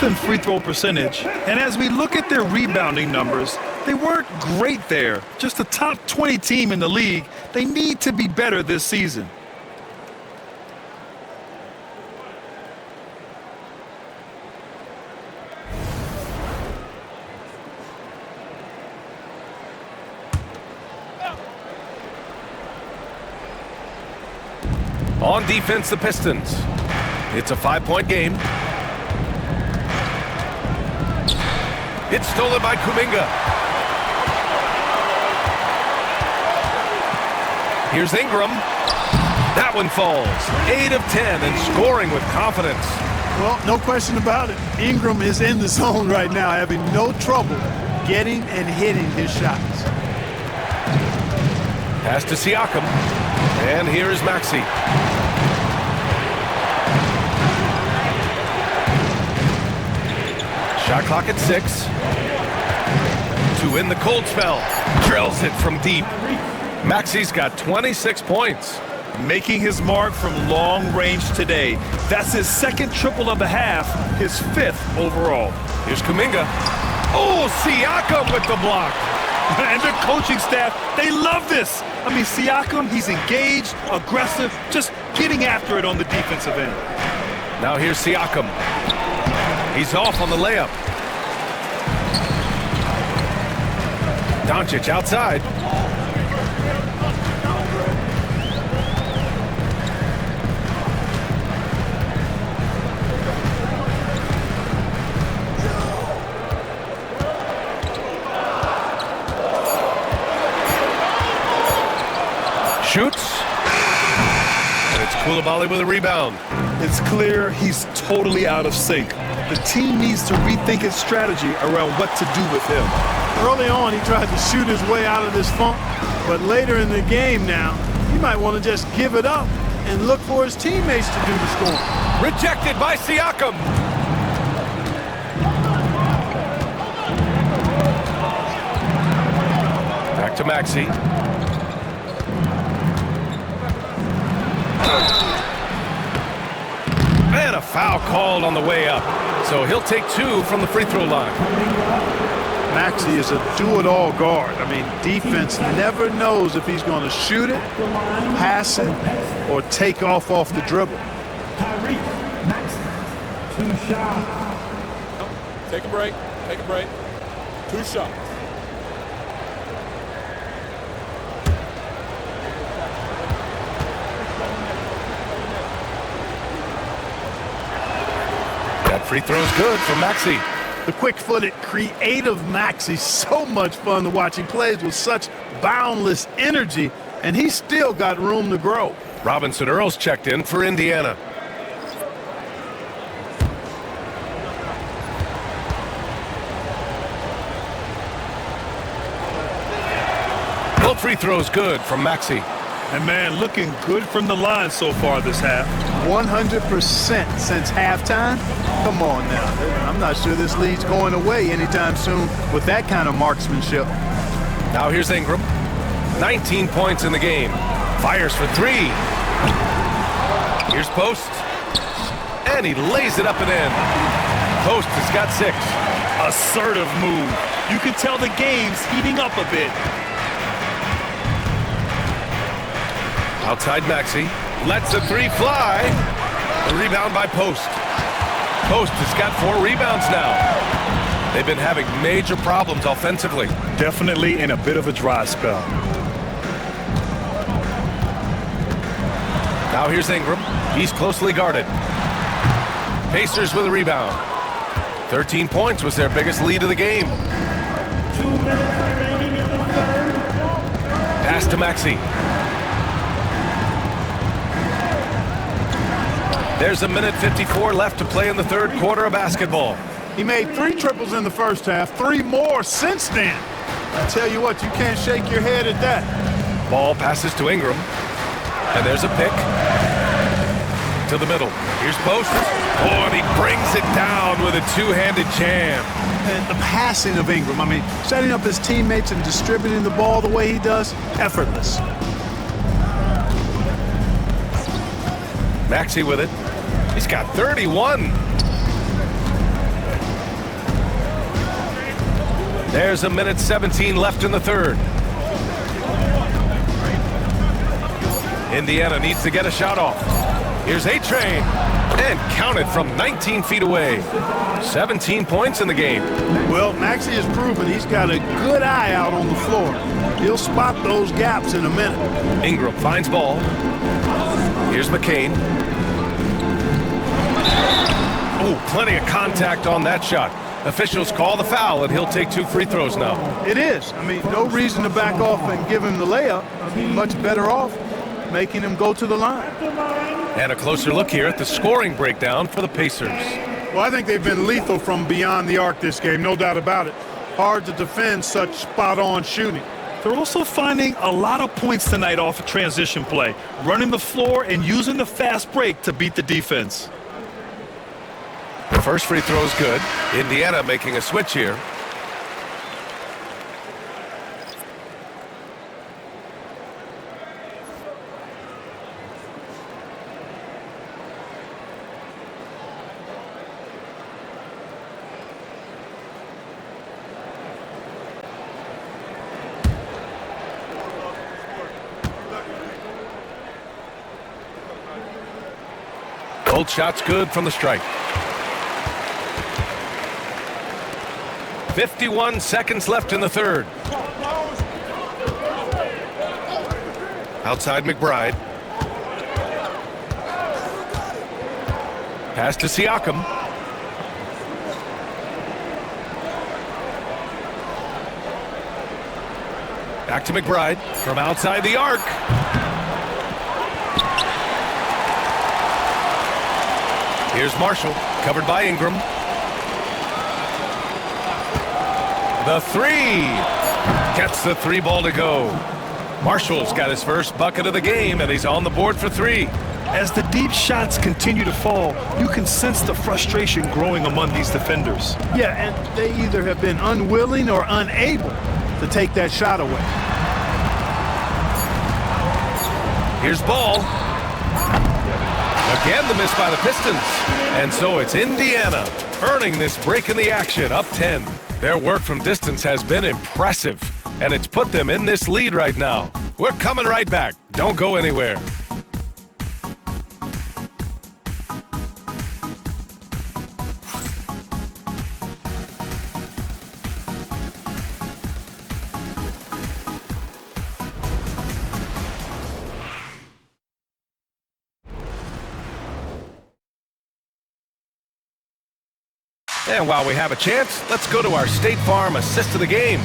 Speaker 2: In free throw percentage, and as we look at their rebounding numbers, they weren't great there. Just a top 20 team in the league. They need to be better this season.
Speaker 1: On defense, the Pistons. It's a 5-point game. It's stolen by Kuminga. Here's Ingram. That one falls. 8 of 10 and scoring with confidence.
Speaker 3: Well, no question about it. Ingram is in the zone right now, having no trouble getting and hitting his shots.
Speaker 1: Pass to Siakam. And here is Maxey. Shot clock at 6. To win the cold spell. Drills it from deep. Maxey's got 26 points.
Speaker 2: Making his mark from long range today. That's his second triple of the half, his 5th overall.
Speaker 1: Here's Kuminga. Oh, Siakam with the block.
Speaker 2: And their coaching staff, they love this. I mean, Siakam, he's engaged, aggressive, just getting after it on the defensive end.
Speaker 1: Now here's Siakam. He's off on the layup. Doncic outside. Shoots. And it's That's Coulibaly with a rebound.
Speaker 2: It's clear he's totally out of sync. The team needs to rethink its strategy around what to do with him.
Speaker 3: Early on, he tried to shoot his way out of this funk, but later in the game now, he might want to just give it up and look for his teammates to do the scoring.
Speaker 1: Rejected by Siakam. Back to Maxey. And a foul called on the way up. So he'll take 2 from the free throw line.
Speaker 3: Maxey is a do-it-all guard. I mean, defense never knows if he's going to shoot it, pass it, or take off the dribble.
Speaker 5: Take a break. Take a break. 2 shots.
Speaker 1: That free throw's good from Maxey.
Speaker 3: The quick-footed, creative Maxey, so much fun to watch. He plays with such boundless energy, and he's still got room to grow.
Speaker 1: Robinson Earls checked in for Indiana. Both free throws good from Maxey.
Speaker 2: And man, looking good from the line so far this half.
Speaker 3: 100% since halftime. Come on now. I'm not sure this lead's going away anytime soon with that kind of marksmanship.
Speaker 1: Now here's Ingram. 19 points in the game. Fires for 3. Here's Post. And he lays it up and in. Post has got 6.
Speaker 2: Assertive move. You can tell the game's heating up a bit.
Speaker 1: Outside Maxey. Lets the 3 fly. A rebound by Post. Post has got 4 rebounds now. They've been having major problems offensively.
Speaker 2: Definitely in a bit of a dry spell.
Speaker 1: Now here's Ingram. He's closely guarded. Pacers with a rebound. 13 points was their biggest lead of the game.
Speaker 9: 2 minutes remaining in the third.
Speaker 1: Pass to Maxey. There's a minute 54 left to play in the third quarter of basketball.
Speaker 3: He made 3 triples in the first half, 3 more since then. I tell you what, you can't shake your head at that.
Speaker 1: Ball passes to Ingram. And there's a pick. To the middle. Here's Post. Oh, and he brings it down with a 2-handed jam.
Speaker 3: And the passing of Ingram, I mean, setting up his teammates and distributing the ball the way he does, effortless.
Speaker 1: Maxey with it. He's got 31. There's a minute 17 left in the third. Indiana needs to get a shot off. Here's A-Train. And counted from 19 feet away. 17 points in the game.
Speaker 3: Well, Maxey has proven he's got a good eye out on the floor. He'll spot those gaps in a minute.
Speaker 1: Ingram finds ball. Here's McCain. Oh, plenty of contact on that shot. Officials call the foul, and he'll take 2 free throws now.
Speaker 3: It is. I mean, no reason to back off and give him the layup. I mean, much better off making him go to the line.
Speaker 1: And a closer look here at the scoring breakdown for the Pacers.
Speaker 3: Well, I think they've been lethal from beyond the arc this game, no doubt about it. Hard to defend such spot-on shooting.
Speaker 2: They're also finding a lot of points tonight off of transition play, running the floor and using the fast break to beat the defense.
Speaker 1: The first free throw is good. Indiana making a switch here. Both shots good from the strike. 51 seconds left in the third. Outside McBride. Pass to Siakam. Back to McBride from outside the arc. Here's Marshall, covered by Ingram. The three. Gets the three ball to go. Marshall's got his first bucket of the game, and he's on the board for three.
Speaker 2: As the deep shots continue to fall, you can sense the frustration growing among these defenders.
Speaker 3: Yeah, and they either have been unwilling or unable to take that shot away.
Speaker 1: Here's Ball. Again, the miss by the Pistons. And so it's Indiana earning this break in the action, up 10. Their work from distance has been impressive, and it's put them in this lead right now. We're coming right back. Don't go anywhere. And while we have a chance, let's go to our State Farm assist of the game.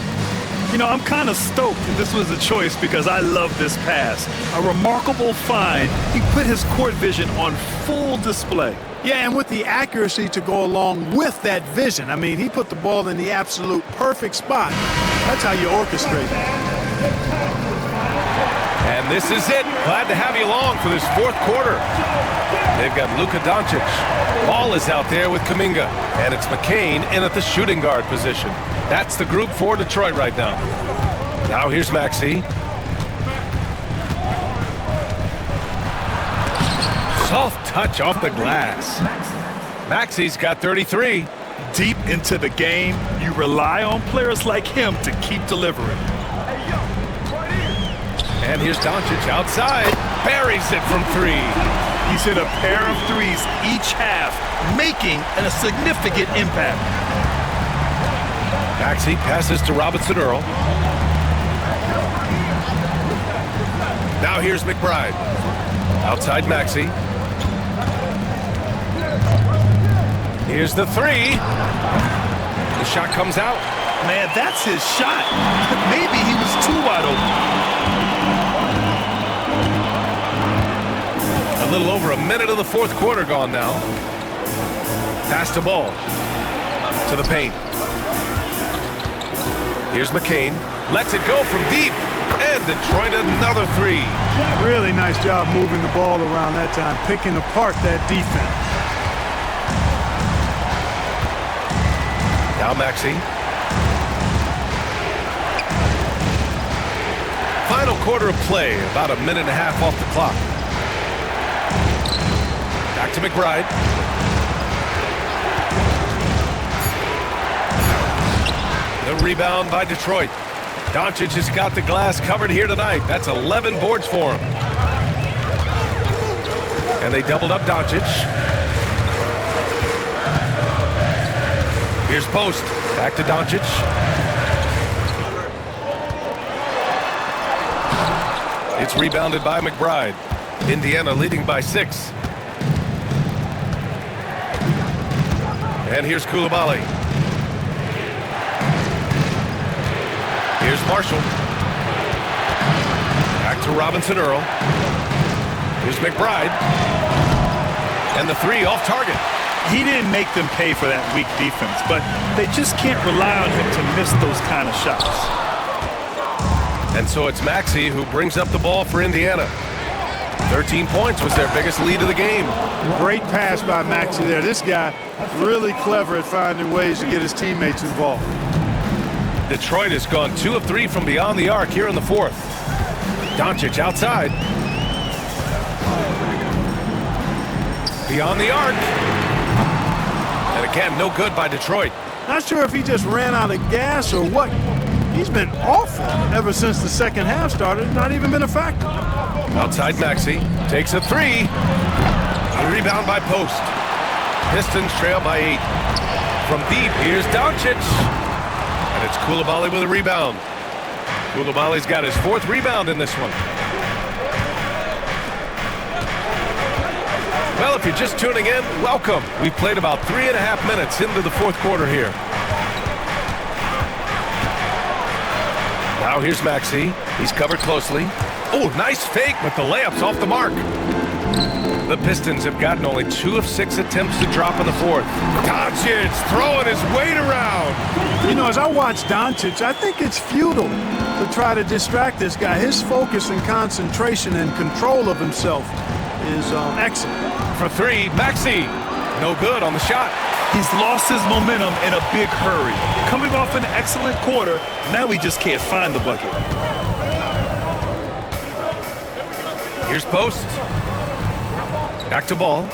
Speaker 2: You know, I'm kind of stoked that this was a choice because I love this pass. A remarkable find. He put his court vision on full display.
Speaker 3: Yeah, and with the accuracy to go along with that vision. I mean, he put the ball in the absolute perfect spot. That's how you orchestrate it.
Speaker 1: And this is it. Glad to have you along for this fourth quarter. They've got Luka Doncic. Ball is out there with Kuminga. And it's McCain in at the shooting guard position. That's the group for Detroit right now. Now here's Maxey. Soft touch off the glass. Maxey's got 33.
Speaker 2: Deep into the game, you rely on players like him to keep delivering.
Speaker 1: And here's Doncic outside. Buries it from three.
Speaker 2: He's hit a pair of threes each half, making a significant impact.
Speaker 1: Maxey passes to Robinson Earl. Now here's McBride. Outside Maxey. Here's the three. The shot comes out.
Speaker 2: Man, that's his shot. Maybe he was too wide open.
Speaker 1: A little over a minute of the fourth quarter gone now. Pass the ball to the paint. Here's McCain. Lets it go from deep. And Detroit another three.
Speaker 3: Really nice job moving the ball around that time, picking apart that defense.
Speaker 1: Now Maxey. Final quarter of play, about a minute and a half off the clock. Back to McBride. The rebound by Detroit. Doncic has got the glass covered here tonight. That's 11 boards for him. And they doubled up Doncic. Here's Post. Back to Doncic. It's rebounded by McBride. Indiana leading by 6. And here's Coulibaly. Here's Marshall. Back to Robinson Earl. Here's McBride. And the three off target.
Speaker 2: He didn't make them pay for that weak defense, but they just can't rely on him to miss those kind of shots.
Speaker 1: And so it's Maxey who brings up the ball for Indiana. 13 points was their biggest lead of the game.
Speaker 3: Great pass by Maxey there. This guy really clever at finding ways to get his teammates involved.
Speaker 1: Detroit has gone 2 of 3 from beyond the arc here in the fourth. Doncic outside. Beyond the arc. And again, no good by Detroit.
Speaker 3: Not sure if he just ran out of gas or what. He's been awful ever since the second half started. Not even been a factor.
Speaker 1: Outside Maxey. Takes a three. A rebound by Post. Pistons trail by 8. From deep, here's Doncic. And it's Coulibaly with a rebound. Coulibaly's got his 4th rebound in this one. Well, if you're just tuning in, welcome. We've played about 3.5 minutes into the fourth quarter here. Now here's Maxey. He's covered closely. Oh, nice fake, but the layup's off the mark. The Pistons have gotten only 2 of 6 attempts to drop in the fourth. Doncic throwing his weight around.
Speaker 3: You know, as I watch Doncic, I think it's futile to try to distract this guy. His focus and concentration and control of himself is excellent.
Speaker 1: For 3, Maxey. No good on the shot.
Speaker 2: He's lost his momentum in a big hurry. Coming off an excellent quarter, now he just can't find the bucket.
Speaker 1: Here's post. Back to ball.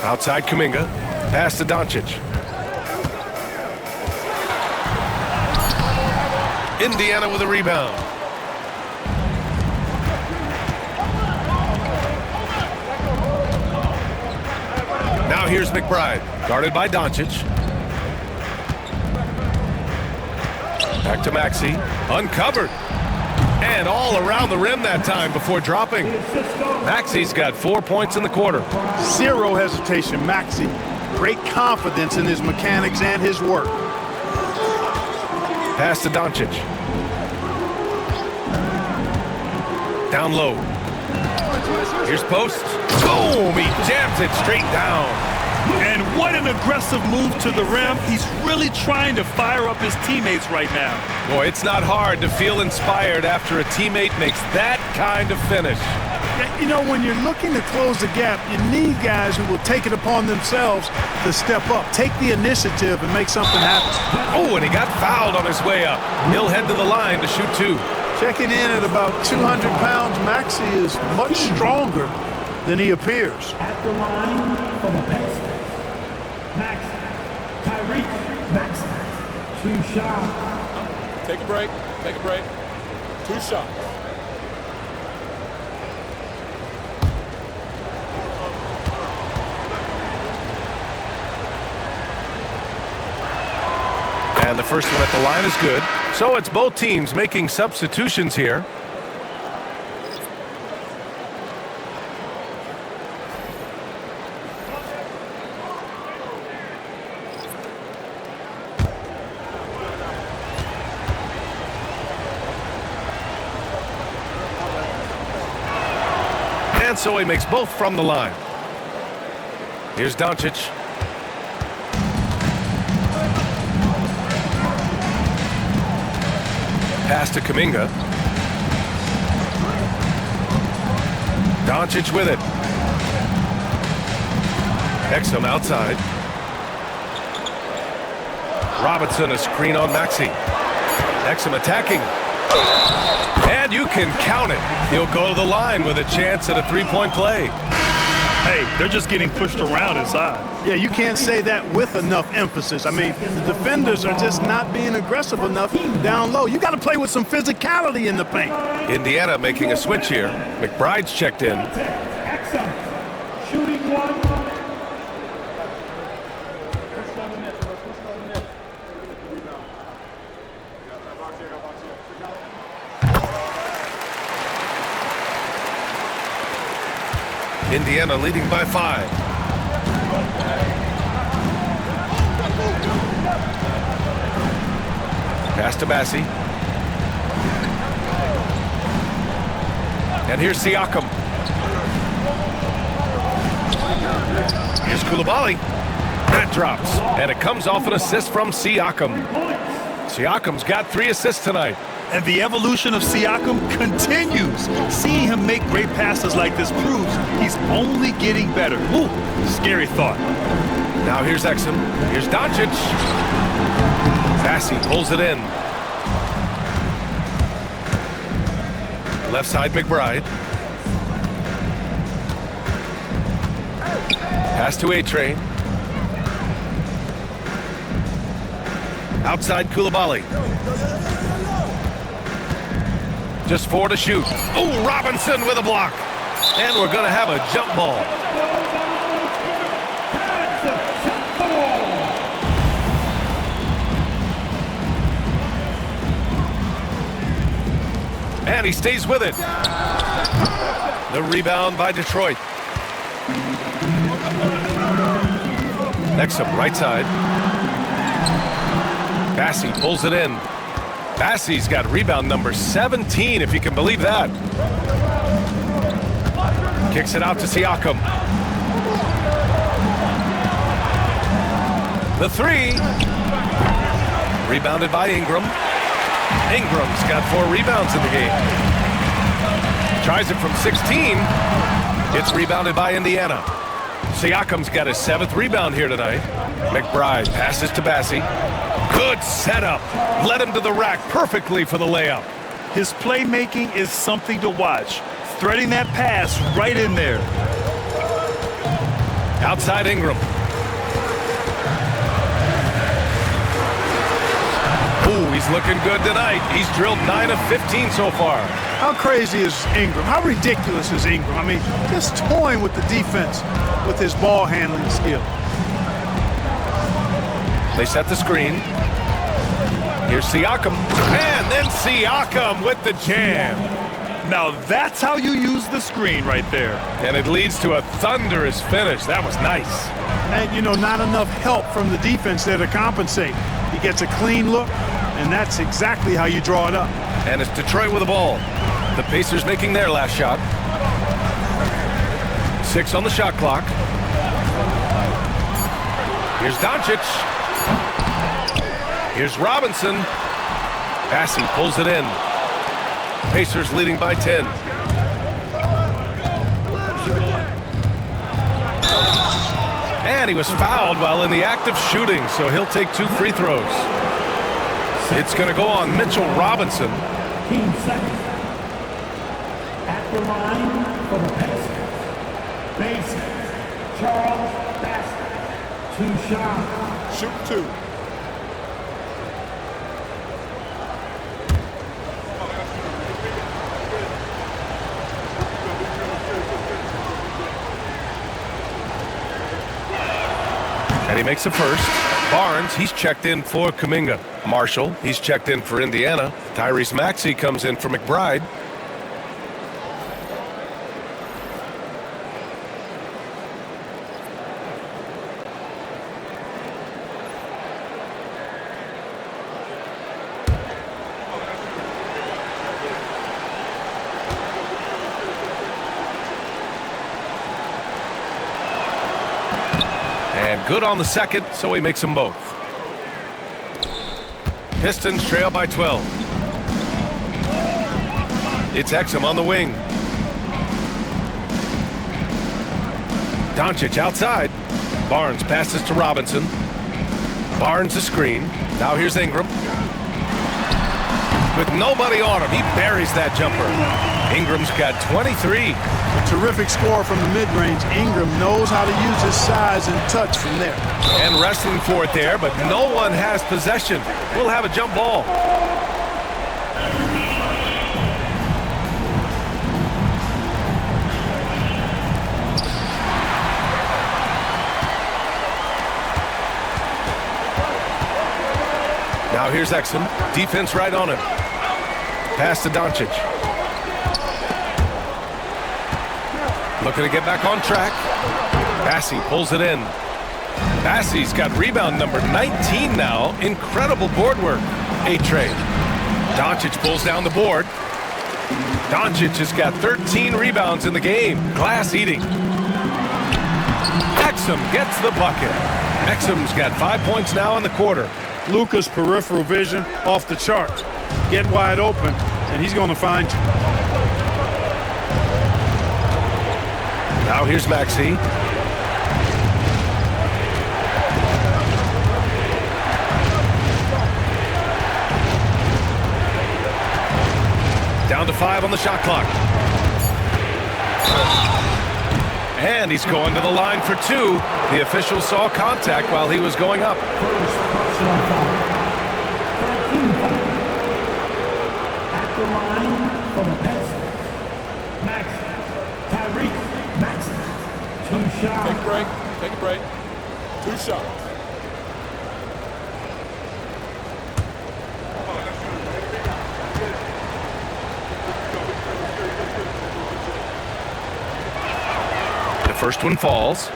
Speaker 1: Outside Kuminga. Pass to Doncic. Indiana with a rebound. Now here's McBride. Guarded by Doncic. Back to Maxey. Uncovered. And all around the rim that time before dropping. Maxey's got 4 points in the quarter.
Speaker 3: Zero hesitation, Maxey. Great confidence in his mechanics and his work.
Speaker 1: Pass to Doncic. Down low. Here's post. Boom! He jams it straight down.
Speaker 2: And what an aggressive move to the rim. He's really trying to fire up his teammates right now.
Speaker 1: Boy, it's not hard to feel inspired after a teammate makes that kind of finish.
Speaker 3: You know, when you're looking to close the gap, you need guys who will take it upon themselves to step up, take the initiative, and make something happen.
Speaker 1: Oh, and he got fouled on his way up. He'll head to the line to shoot 2.
Speaker 3: Checking in at about 200 pounds, Maxey is much stronger than he appears.
Speaker 9: At the line from the Pistions, Max, Tyrese, Max, 2 shots.
Speaker 7: Take a break. Take a break. 2 shots.
Speaker 1: And the first one at the line is good. So it's both teams making substitutions here. And so he makes both from the line. Here's Doncic. Pass to Kuminga. Doncic with it. Exum outside. Robinson a screen on Maxey. Exum attacking. And you can count it. He'll go to the line with a chance at a 3-point play.
Speaker 2: Hey, they're just getting pushed around inside.
Speaker 3: Yeah, you can't say that with enough emphasis. I mean, the defenders are just not being aggressive enough down low. You got to play with some physicality in the paint.
Speaker 1: Indiana making a switch here. McBride's checked in.
Speaker 9: Excellent. Shooting 1.
Speaker 1: Indiana leading by 5. Pass to Bassi. And here's Siakam. Here's Coulibaly. That drops. And it comes off an assist from Siakam. Siakam's got 3 assists tonight.
Speaker 2: And the evolution of Siakam continues. Seeing him make great passes like this proves he's only getting better. Ooh, scary thought.
Speaker 1: Now here's Exum. Here's Doncic. Bassi pulls it in. Left side, McBride. Pass to A-Train. Outside Coulibaly. Just 4 to shoot. Oh, Robinson with a block. And we're going to have a jump ball. And he stays with it. The rebound by Detroit. Exum, right side. Bassi pulls it in. Bassi's got rebound number 17, if you can believe that. Kicks it out to Siakam. The three. Rebounded by Ingram. Ingram's got 4 rebounds in the game. Tries it from 16. It's rebounded by Indiana. Siakam's got his 7th rebound here tonight. McBride passes to Bassie. Good setup. Led him to the rack perfectly for the layup.
Speaker 2: His playmaking is something to watch. Threading that pass right in there.
Speaker 1: Outside Ingram. Ooh, he's looking good tonight. He's drilled 9 of 15 so far.
Speaker 3: How crazy is Ingram? How ridiculous is Ingram? I mean, just toying with the defense with his ball handling skill.
Speaker 1: They set the screen. Here's Siakam. And then Siakam with the jam.
Speaker 2: Now that's how you use the screen right there.
Speaker 1: And it leads to a thunderous finish. That was nice.
Speaker 3: And, you know, not enough help from the defense there to compensate. He gets a clean look, and that's exactly how you draw it up.
Speaker 1: And it's Detroit with the ball. The Pacers making their last shot. 6 on the shot clock. Here's Doncic. Here's Robinson. Bassie pulls it in. Pacers leading by 10. And he was fouled while in the act of shooting, so he'll take 2 free throws. It's going to go on Mitchell Robinson.
Speaker 9: 15 seconds. At the line for the Pacers. Base, Charles Bassett. 2 shots.
Speaker 5: Shoot 2.
Speaker 1: And he makes the first. Barnes, he's checked in for Kuminga. Marshall, he's checked in for Indiana. Tyrese Maxey comes in for McBride. And good on the second, so he makes them both. Pistons trail by 12. It's Exum on the wing. Doncic outside. Barnes passes to Robinson. Barnes a screen. Now here's Ingram. With nobody on him, he buries that jumper. Ingram's got 23.
Speaker 3: A terrific score from the mid-range. Ingram knows how to use his size and touch from there.
Speaker 1: And wrestling for it there, but no one has possession. We'll have a jump ball. Now here's Exum. Defense right on him. Pass to Doncic. Looking to get back on track. Bassie pulls it in. Bassie's got rebound number 19 now. Incredible board work. A-Trade. Doncic pulls down the board. Doncic has got 13 rebounds in the game. Glass eating. Exum gets the bucket. Exum's got 5 points now in the quarter.
Speaker 3: Luka's peripheral vision off the charts. Get wide open, and he's going to find you.
Speaker 1: Now here's Maxey. Down to 5 on the shot clock. And he's going to the line for 2. The official saw contact while he was going up.
Speaker 9: At the line for the Pacers. Maxey. Tyrese Maxey. 2 shots.
Speaker 5: Take a break. Take a break. 2 shots.
Speaker 1: The first one falls.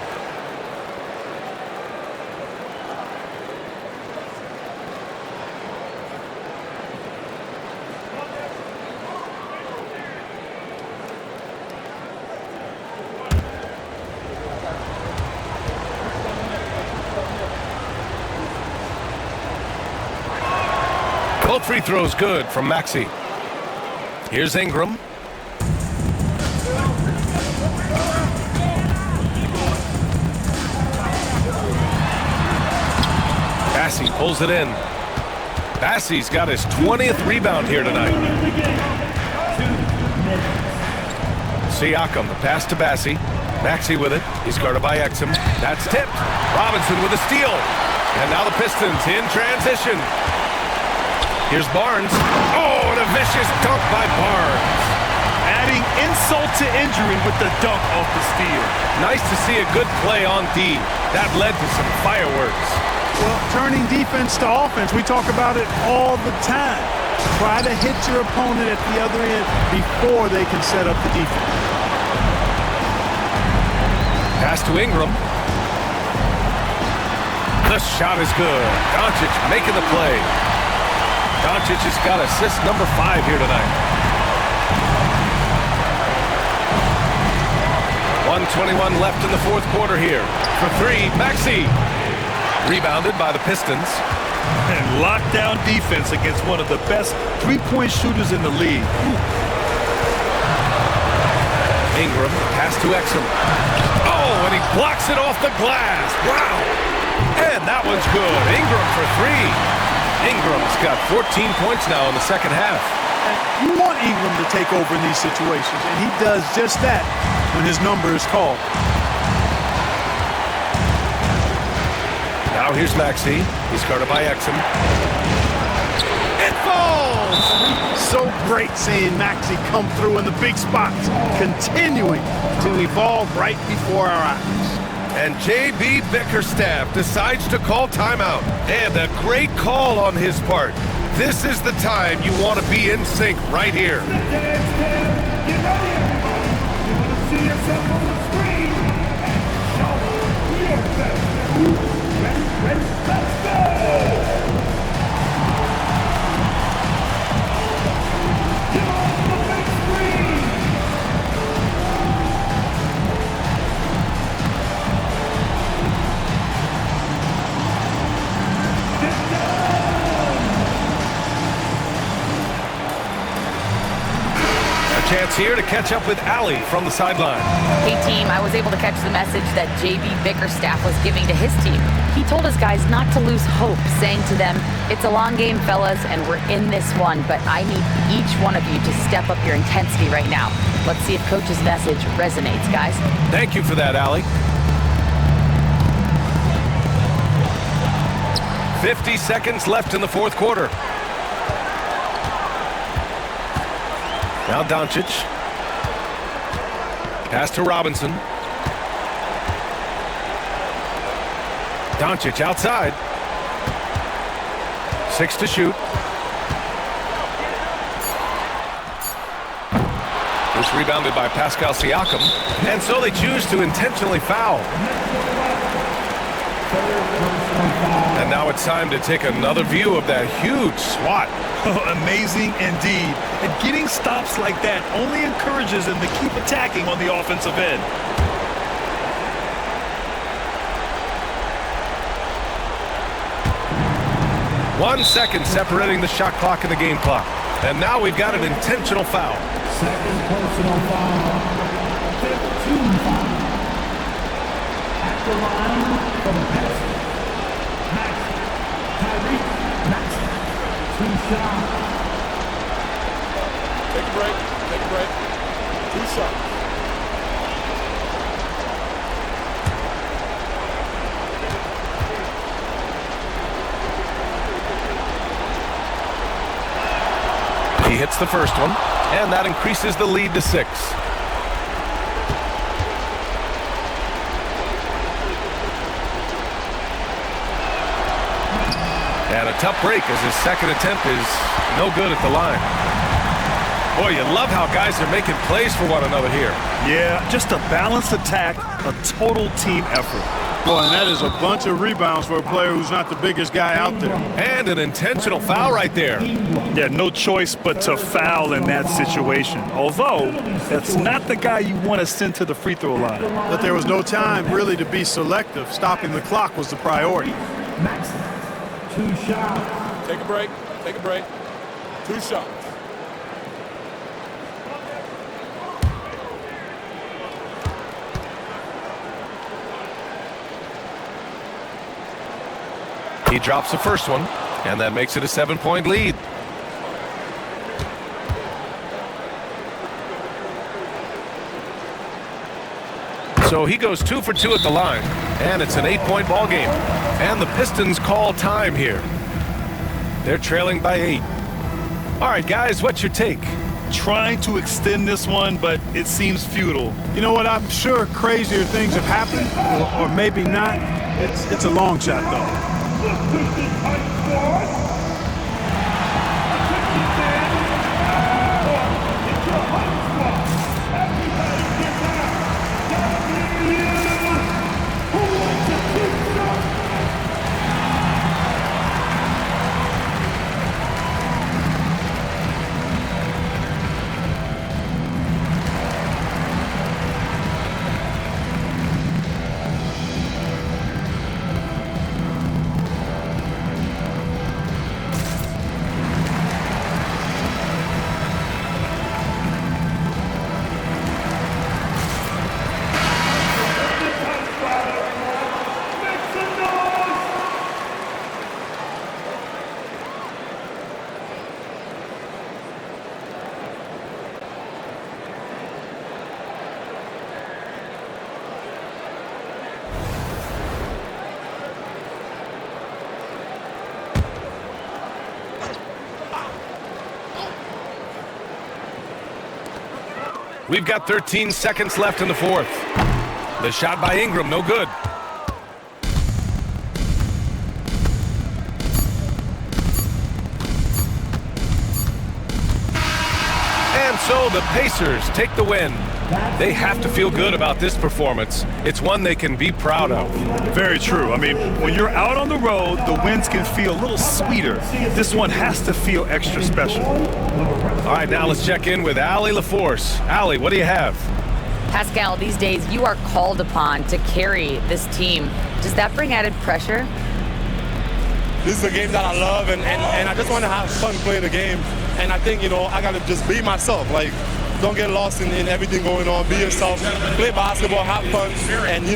Speaker 1: Both free throws good from Maxey. Here's Ingram. Bassey pulls it in. Bassey's got his 20th rebound here tonight. Siakam, the pass to Bassey. Maxey with it. He's guarded by Exum. That's tipped. Robinson with a steal. And now the Pistons in transition. Here's Barnes. Oh, and a vicious dunk by Barnes.
Speaker 2: Adding insult to injury with the dunk off the steal.
Speaker 1: Nice to see a good play on D. That led to some fireworks.
Speaker 3: Well, turning defense to offense, we talk about it all the time. Try to hit your opponent at the other end before they can set up the defense.
Speaker 1: Pass to Ingram. The shot is good. Doncic making the play. Doncic has got assist number 5 here tonight. 1:21 left in the fourth quarter here. For 3, Maxey. Rebounded by the Pistons.
Speaker 2: And lockdown defense against one of the best three-point shooters in the league.
Speaker 1: Ingram, pass to Exum. Oh, and he blocks it off the glass. Wow. And that one's good. Ingram for 3. Ingram's got 14 points now in the second half.
Speaker 3: You want Ingram to take over in these situations, and he does just that when his number is called.
Speaker 1: Now here's Maxey. He's guarded by Exum. It falls!
Speaker 3: So great seeing Maxey come through in the big spots, continuing to evolve right before our eyes.
Speaker 1: And J.B. Bickerstaff decides to call timeout. And a great call on his part. This is the time you want to be in sync right here.
Speaker 9: Get ready, everybody. You want to see yourself on the screen and show your best. Ready, let's go! Get on the big screen! Get down!
Speaker 1: A chance here to catch up with Allie from the sideline.
Speaker 4: Hey team, I was able to catch the message that JB Bickerstaff was giving to his team. He told his guys not to lose hope, saying to them, it's a long game, fellas, and we're in this one, but I need each one of you to step up your intensity right now. Let's see if Coach's message resonates, guys.
Speaker 1: Thank you for that, Allie. 50 seconds left in the fourth quarter. Now Doncic. Pass to Robinson. Doncic outside. 6 to shoot. It's rebounded by Pascal Siakam. And so they choose to intentionally foul. And now it's time to take another view of that huge swat.
Speaker 2: Amazing indeed. And getting stops like that only encourages them to keep attacking on the offensive end.
Speaker 1: One second separating the shot clock and the game clock. And now we've got an intentional foul.
Speaker 9: Second personal foul. 15 foul. At the line from Maxey. Maxey. 2 shots.
Speaker 5: Take a break. Take a break. 2 shots.
Speaker 1: He hits the first one, and that increases the lead to 6. And a tough break as his second attempt is no good at the line. Boy, you love how guys are making plays for one another here.
Speaker 2: Yeah, just a balanced attack, a total team effort.
Speaker 3: Boy, and that is a bunch of rebounds for a player who's not the biggest guy out there.
Speaker 1: And an intentional foul right there.
Speaker 2: Yeah, no choice but to foul in that situation. Although, that's not the guy you want to send to the free throw line.
Speaker 3: But there was no time really to be selective. Stopping the clock was the priority.
Speaker 9: Maxey. 2 shots.
Speaker 5: Take a break. Take a break. 2 shots.
Speaker 1: He drops the first one, and that makes it a 7-point lead. So he goes 2 for 2 at the line, and it's an 8-point ball game. And the Pistons call time here. They're trailing by 8. All right, guys, what's your take?
Speaker 2: Trying to extend this one, but it seems futile.
Speaker 3: You know what? I'm sure crazier things have happened, or maybe not. It's a long shot, though.
Speaker 9: The Pistons high squad. Attention fans. It's your high squad. Everybody get down. Who wants to keep shot?
Speaker 1: We've got 13 seconds left in the fourth. The shot by Ingram, no good. And so the Pacers take the win. They have to feel good about this performance. It's one they can be proud of.
Speaker 2: Very true. I mean, when you're out on the road, the wins can feel a little sweeter. This one has to feel extra special.
Speaker 1: All right, now let's check in with Allie LaForce. Allie, what do you have?
Speaker 4: Pascal, these days you are called upon to carry this team. Does that bring added pressure?
Speaker 10: This is a game that I love, and I just want to have fun playing the game. And I think, I got to just be myself. Like, don't get lost in everything going on. Be yourself. Play basketball, have fun. And,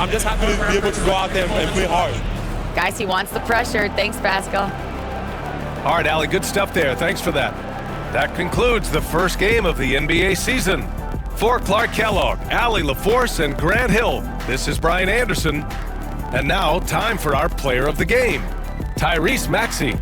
Speaker 10: I'm just happy to be able to go out there and play hard.
Speaker 4: Guys, he wants the pressure. Thanks, Pascal.
Speaker 1: All right, Allie, good stuff there. Thanks for that. That concludes the first game of the NBA season. For Clark Kellogg, Allie LaForce, and Grant Hill, this is Brian Anderson. And now, time for our player of the game, Tyrese Maxey.